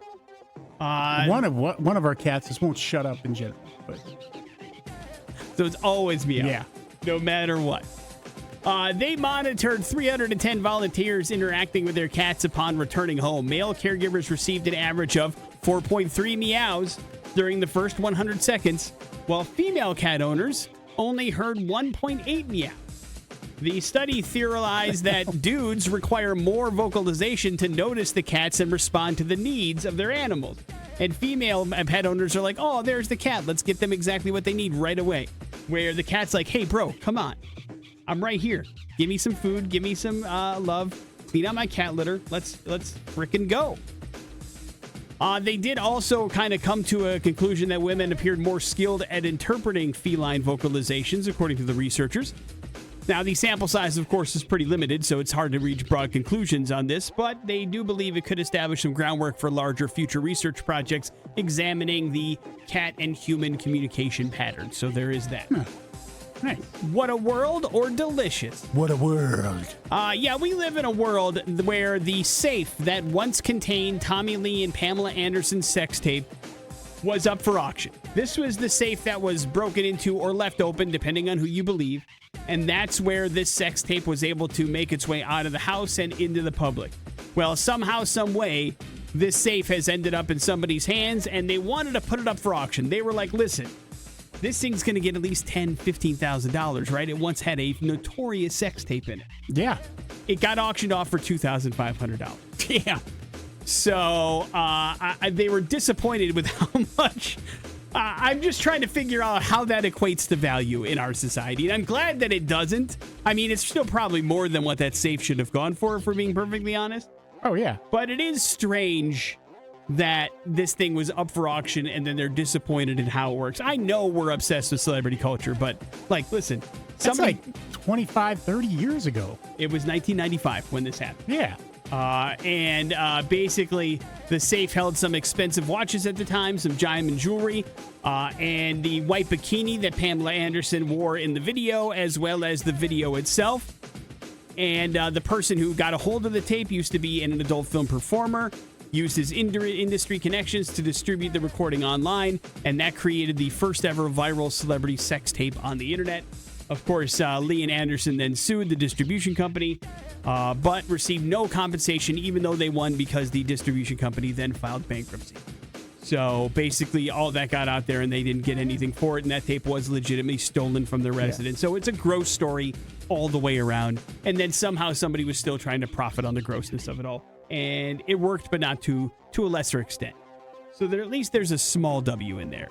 One of our cats just won't shut up in general. But So it's always meow. Yeah. No matter what. They monitored 310 volunteers interacting with their cats upon returning home. Male caregivers received an average of 4.3 meows during the first 100 seconds, while female cat owners only heard 1.8 meow. The study theorized that dudes require more vocalization to notice the cats and respond to the needs of their animals. And female pet owners are like, oh, there's the cat. Let's get them exactly what they need right away. Where the cat's like, hey, bro, come on. I'm right here. Give me some food. Give me some love. Clean out my cat litter. Let's frickin' go. They did also kind of come to a conclusion that women appeared more skilled at interpreting feline vocalizations, according to the researchers. Now, the sample size, of course, is pretty limited, so it's hard to reach broad conclusions on this, but they do believe it could establish some groundwork for larger future research projects examining the cat and human communication patterns. So there is that. nice. What a world or delicious? What a world. Yeah, we live in a world where the safe that once contained Tommy Lee and Pamela Anderson's sex tape was up for auction. This was the safe that was broken into or left open, depending on who you believe. And that's where this sex tape was able to make its way out of the house and into the public. Well, somehow, some way, this safe has ended up in somebody's hands, and they wanted to put it up for auction. They were like, listen, this thing's going to get at least $10,000, $15,000, right? It once had a notorious sex tape in it. Yeah. It got auctioned off for $2,500. Yeah. So they were disappointed with how much. I'm just trying to figure out how that equates to value in our society. And I'm glad that it doesn't. I mean, it's still probably more than what that safe should have gone for, if we're being perfectly honest. Oh, yeah. But it is strange that this thing was up for auction and then they're disappointed in how it works. I know we're obsessed with celebrity culture, but, like, listen. That's like 25, 30 years ago. It was 1995 when this happened. Yeah. Basically, the safe held some expensive watches at the time, some diamond jewelry, and the white bikini that Pamela Anderson wore in the video, as well as the video itself. And the person who got a hold of the tape used to be an adult film performer, used his industry connections to distribute the recording online, and that created the first ever viral celebrity sex tape on the internet. Of course, Lee and Anderson then sued the distribution company, but received no compensation, even though they won, because the distribution company then filed bankruptcy. So basically, all that got out there and they didn't get anything for it, and that tape was legitimately stolen from their residence. So it's a gross story all the way around. And then somehow somebody was still trying to profit on the grossness of it all. And it worked, but not to a lesser extent. So at least there's a small W in there.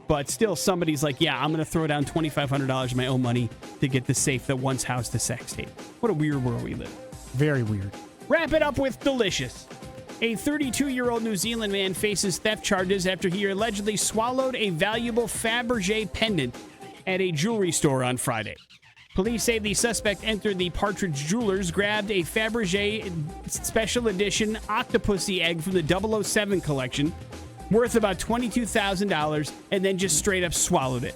But still, somebody's like, yeah, I'm going to throw down $2,500 of my own money to get the safe that once housed the sex tape. What a weird world we live in. Very weird. Wrap it up with delicious. A 32-year-old New Zealand man faces theft charges after he allegedly swallowed a valuable Fabergé pendant at a jewelry store on Friday. Police say the suspect entered the Partridge Jewelers, grabbed a Fabergé special edition Octopussy egg from the 007 collection, worth about $22,000, and then just straight up swallowed it.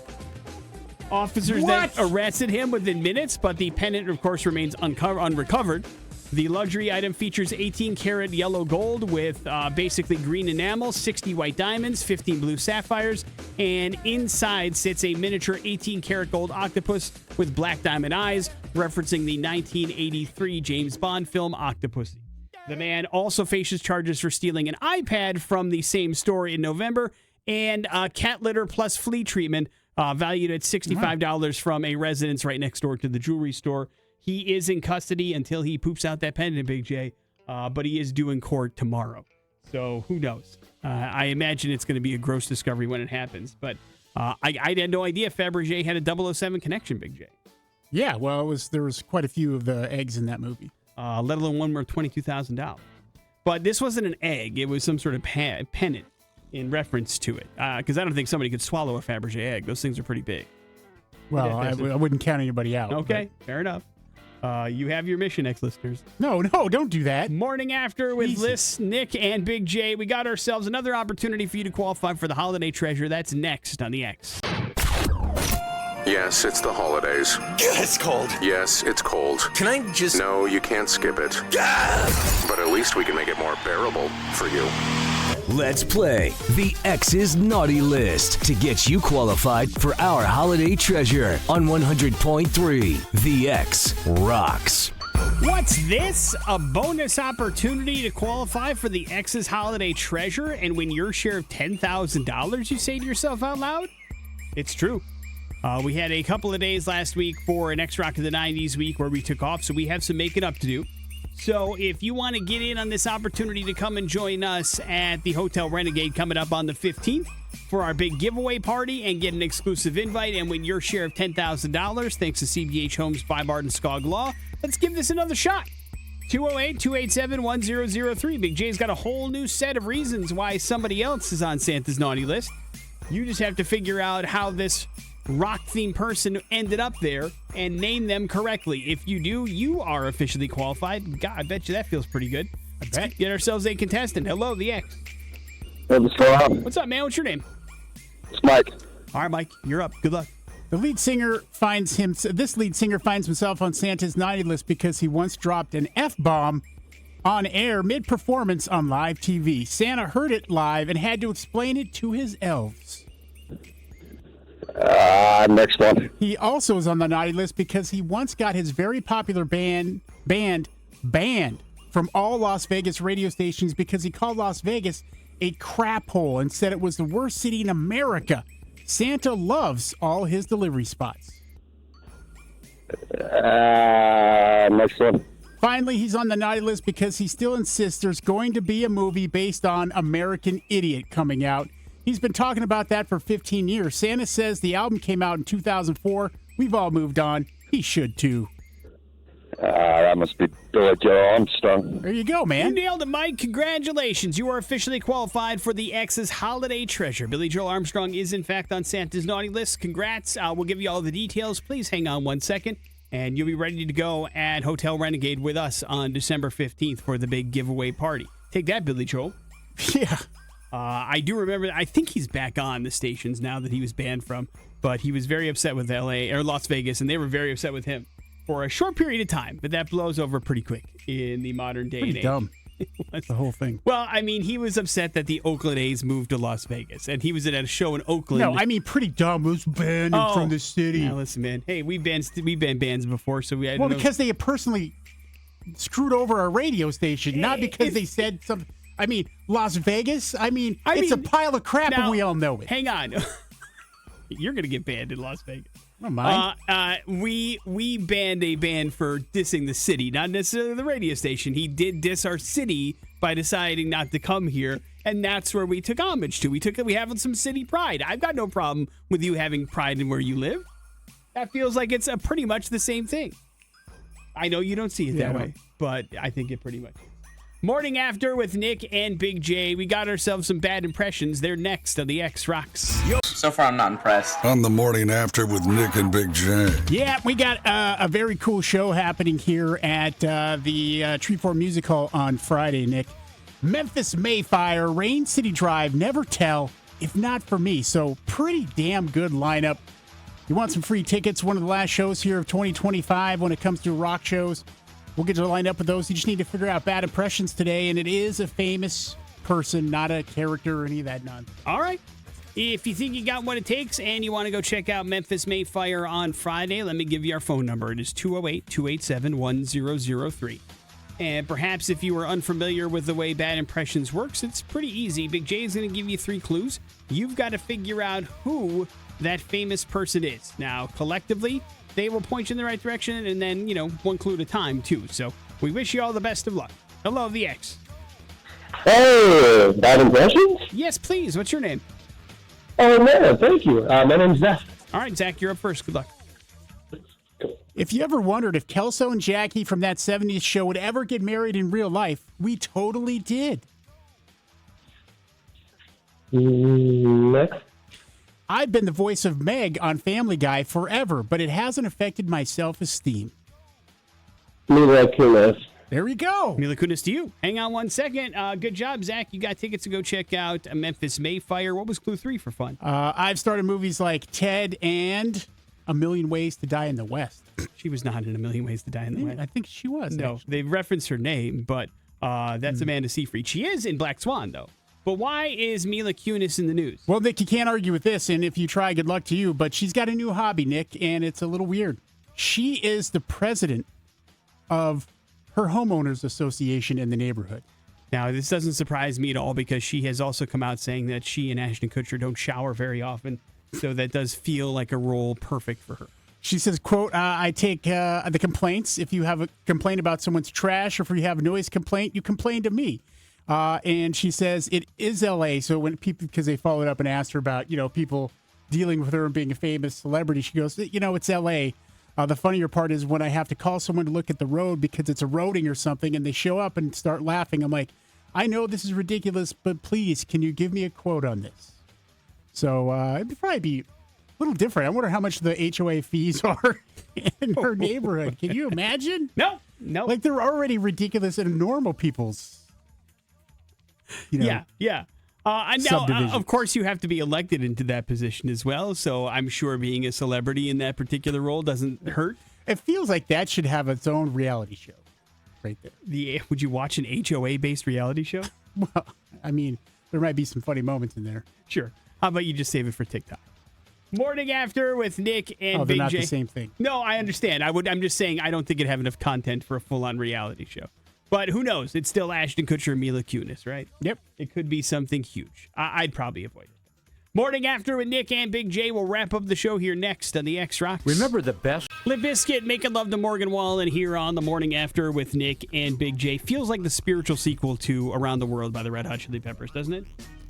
Officers then arrested him within minutes, but the pendant, of course, remains unrecovered. The luxury item features 18-karat yellow gold with basically green enamel, 60 white diamonds, 15 blue sapphires, and inside sits a miniature 18-karat gold octopus with black diamond eyes, referencing the 1983 James Bond film Octopussy. The man also faces charges for stealing an iPad from the same store in November and cat litter plus flea treatment valued at $65 from a residence right next door to the jewelry store. He is in custody until he poops out that pendant, Big J, but he is due in court tomorrow. So who knows? I imagine it's going to be a gross discovery when it happens. But I had no idea Fabergé had a 007 connection, Big J. Yeah, well, there was quite a few of the eggs in that movie. Let alone one worth $22,000. But this wasn't an egg. It was some sort of pennant in reference to it. Because I don't think somebody could swallow a Fabergé egg. Those things are pretty big. Well, I wouldn't count anybody out. Okay, fair enough. You have your mission, ex-listeners. No, don't do that. Morning After with Liz, Nick, and Big J. We got ourselves another opportunity for you to qualify for the holiday treasure. That's next on the X. Yes, it's the holidays. It's cold. Yes, it's cold. Can I just... No, you can't skip it. But at least we can make it more bearable for you. Let's play the X's Naughty List to get you qualified for our holiday treasure on 100.3 The X Rocks. What's this? A bonus opportunity to qualify for the X's holiday treasure and win your share of $10,000, you say to yourself out loud? It's true. We had a couple of days last week for an X Rock of the 90s week where we took off, so we have some making up to do. So if you want to get in on this opportunity to come and join us at the Hotel Renegade coming up on the 15th for our big giveaway party and get an exclusive invite and win your share of $10,000 thanks to CBH Homes by Barton Skog Law, let's give this another shot. 208-287-1003. Big J's got a whole new set of reasons why somebody else is on Santa's naughty list. You just have to figure out how this rock-themed person ended up there and name them correctly. If you do, you are officially qualified. God, I bet you that feels pretty good. I bet. Get ourselves a contestant. Hello, the X. What's up, man? What's your name? It's Mike. All right, Mike, you're up. Good luck. This lead singer finds himself on Santa's naughty list because he once dropped an F-bomb on air mid-performance on live TV. Santa heard it live and had to explain it to his elves. Next one. He also is on the naughty list because he once got his very popular band banned from all Las Vegas radio stations because he called Las Vegas a crap hole and said it was the worst city in America. Santa loves all his delivery spots. Next one. finally, he's on the naughty list because he still insists there's going to be a movie based on American Idiot coming out. He's been talking about that for 15 years. Santa says the album came out in 2004. We've all moved on. He should too. That must be Billy Joe Armstrong. There you go, You man. nailed it, Mike. Congratulations. You are officially qualified for the X's Holiday Treasure. Billy Joel Armstrong is, in fact, on Santa's naughty list. Congrats. We'll give you all the details. Please hang on 1 second, and you'll be ready to go at Hotel Renegade with us on December 15th for the big giveaway party. Take that, Billy Joel. Yeah. I do remember, I think he's back on the stations now that he was banned from, but he was very upset with LA or Las Vegas, and they were very upset with him for a short period of time, but that blows over pretty quick in the modern day and Pretty age. dumb. The whole thing. Well, I mean, he was upset that the Oakland A's moved to Las Vegas, and he was at a show in Oakland. No, I mean pretty dumb. It was banned from the city. Yeah, listen, man. Hey, we've banned bands before, so we had Well, because they personally screwed over our radio station, not because they said something. I mean, Las Vegas. It's a pile of crap, and we all know it. Hang on. You're going to get banned in Las Vegas. I don't mind. We banned a band for dissing the city, not necessarily the radio station. He did diss our city by deciding not to come here, and that's where we took homage to. We have some city pride. I've got no problem with you having pride in where you live. That feels like it's pretty much the same thing. I know you don't see it that way, but I think it pretty much is. Morning After with Nick and Big J. We got ourselves some bad impressions. They're next on the X Rocks. So far, I'm not impressed. On the Morning After with Nick and Big J. Yeah, we got a very cool show happening here at the Treefort Music Hall on Friday, Nick. Memphis Mayfire, Rain City Drive, Never Tell, If Not For Me. So pretty damn good lineup. You want some free tickets? One of the last shows here of 2025 when it comes to rock shows. We'll get you lined up with those. You just need to figure out bad impressions today, and it is a famous person, not a character or any of that nonsense. All right. If you think you got what it takes and you want to go check out Memphis Mayfire on Friday, let me give you our phone number. It is 208-287-1003. And perhaps if you are unfamiliar with the way Bad Impressions works, it's pretty easy. Big J is going to give you 3 clues. You've got to figure out who that famous person is. Now, collectively, they will point you in the right direction, and then, 1 clue at a time, too. So we wish you all the best of luck. Hello, the X. Hey, Bad Impressions? Yes, please. What's your name? Oh, man, thank you. My name's Zach. All right, Zach, you're up first. Good luck. If you ever wondered if Kelso and Jackie from that 70s show would ever get married in real life, we totally did. Next. I've been the voice of Meg on Family Guy forever, but it hasn't affected my self-esteem. Mila Kunis. There we go. Mila Kunis to you. Hang on 1 second. Good job, Zach. You got tickets to go check out Memphis Mayfire. What was clue 3 for fun? I've started movies like Ted and A Million Ways to Die in the West. She was not in A Million Ways to Die in the West. I think she was. No, actually. they referenced her name, but that's Amanda Seyfried. She is in Black Swan, though. But why is Mila Kunis in the news? Well, Nick, you can't argue with this, and if you try, good luck to you, but she's got a new hobby, Nick, and it's a little weird. She is the president of her homeowners association in the neighborhood. Now, this doesn't surprise me at all because she has also come out saying that she and Ashton Kutcher don't shower very often, so that does feel like a role perfect for her. She says, quote, I take the complaints. If you have a complaint about someone's trash or if you have a noise complaint, you complain to me. And she says it is L.A. So when people, because they followed up and asked her about, people dealing with her and being a famous celebrity, she goes, it's L.A. The funnier part is when I have to call someone to look at the road because it's eroding or something and they show up and start laughing. I'm like, I know this is ridiculous, but please, can you give me a quote on this? So it'd probably be a little different. I wonder how much the HOA fees are in her neighborhood. Can you imagine? No. Like they're already ridiculous in normal people's. Yeah. Now, subdivision. of course, you have to be elected into that position as well. So I'm sure being a celebrity in that particular role doesn't hurt. It feels like that should have its own reality show right there. Would you watch an HOA-based reality show? Well, I mean, there might be some funny moments in there. Sure. How about you just save it for TikTok? Morning After with Nick and they're Big not J. the same thing. No, I understand. I'm just saying I don't think it'd have enough content for a full-on reality show. But who knows? It's still Ashton Kutcher and Mila Kunis, right? Yep. It could be something huge. I'd probably avoid it. Morning After with Nick and Big J. We'll wrap up the show here next on the X Rocks. Remember the best. Limp Bizkit, Making Love to Morgan Wallen here on the Morning After with Nick and Big J. Feels like the spiritual sequel to Around the World by the Red Hot Chili Peppers, doesn't it?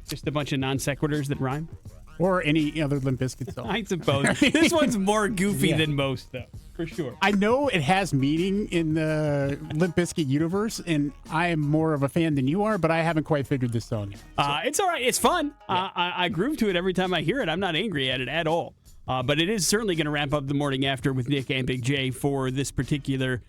Just a bunch of non sequiturs that rhyme. Or any other Limp Bizkit song. I suppose. This one's more goofy than most, though, for sure. I know it has meaning in the Limp Bizkit universe, and I am more of a fan than you are, but I haven't quite figured this song out. It's all right. It's fun. I groove to it every time I hear it. I'm not angry at it at all. But it is certainly going to wrap up the Morning After with Nick and Big J for this particular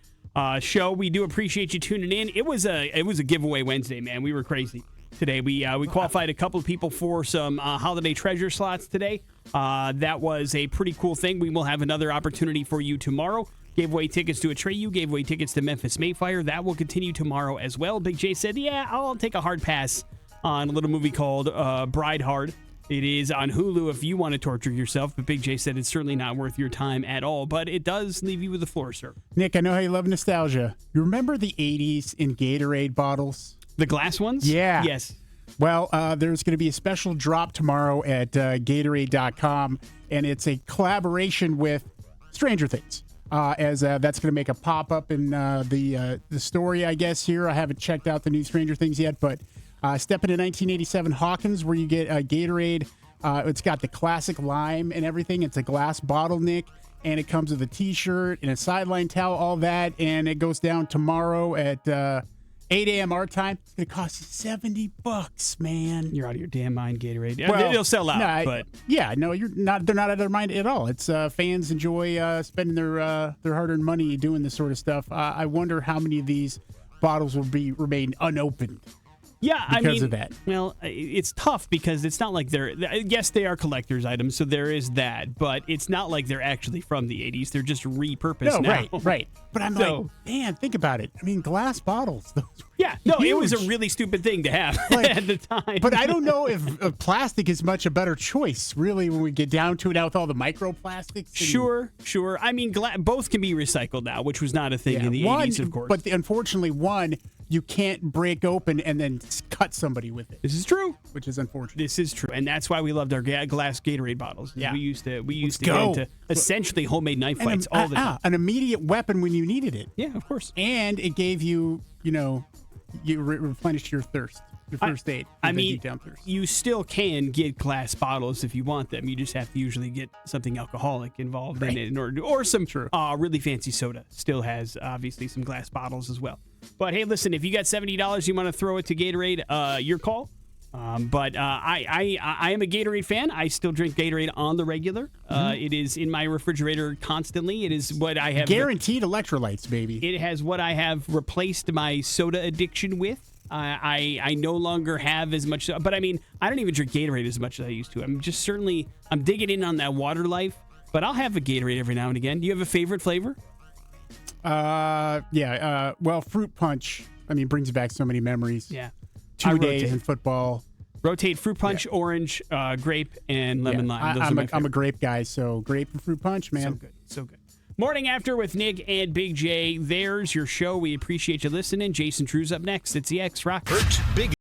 show. We do appreciate you tuning in. It was a giveaway Wednesday, man. We were crazy today. We qualified a couple of people for some holiday treasure slots today. That was a pretty cool thing. We will have another opportunity for you tomorrow. Gave away tickets to Atreyu, gave away tickets to Memphis Mayfire. That will continue tomorrow as well. Big J said, yeah, I'll take a hard pass on a little movie called Bride Hard. It is on Hulu if you want to torture yourself, but Big J said it's certainly not worth your time at all, but it does leave you with the floor, sir. Nick, I know how you love nostalgia. You remember the 80s in Gatorade bottles? The glass ones? Yeah. Yes. Well, there's going to be a special drop tomorrow at Gatorade.com, and it's a collaboration with Stranger Things. As that's going to make a pop-up in the story, I guess, here. I haven't checked out the new Stranger Things yet, but step into 1987 Hawkins, where you get Gatorade. It's got the classic lime and everything. It's a glass bottle, Nick, and it comes with a T-shirt and a sideline towel, all that, and it goes down tomorrow at 8 a.m. our time. It's going to cost you $70, man. You're out of your damn mind, Gatorade. Well, they'll sell out, but you're not. They're not out of their mind at all. It's fans enjoy spending their hard-earned money doing this sort of stuff. I wonder how many of these bottles will remain unopened. Yeah, because of that. Well, it's tough because it's not like yes, they are collector's items, so there is that, but it's not like they're actually from the 80s. They're just repurposed now. Right. But I'm like, man, think about it. I mean, glass bottles. It was a really stupid thing to have at the time. But I don't know if plastic is much a better choice, really, when we get down to it now with all the microplastics. Sure. I mean, both can be recycled now, which was not a thing in the 80s, of course. But unfortunately, one, you can't break open and then cut somebody with it. This is true. Which is unfortunate. This is true. And that's why we loved our glass Gatorade bottles. Yeah. We used to get into essentially homemade knife fights all the time. An immediate weapon when you needed it. Yeah, of course. And it gave you, you replenished your thirst, your first aid. I mean, you still can get glass bottles if you want them. You just have to usually get something alcoholic involved in it in order to, or some really fancy soda. Still has obviously some glass bottles as well. But hey, listen, if you got $70 you want to throw it to Gatorade, your call. But I am a Gatorade fan. I still drink Gatorade on the regular. It is in my refrigerator constantly. It is what I have. Guaranteed electrolytes, baby. It has what I have replaced my soda addiction with. I no longer have as much, but I mean, I don't even drink Gatorade as much as I used to. I'm digging in on that water life, but I'll have a Gatorade every now and again. Do you have a favorite flavor? Well, fruit punch, brings back so many memories. Yeah. 2 days in football. Rotate fruit punch, orange, grape, and lemon lime. I'm a grape guy, so grape and fruit punch, man. So good. Morning After with Nick and Big J. There's your show. We appreciate you listening. Jason Drew's up next. It's the X Rock. Big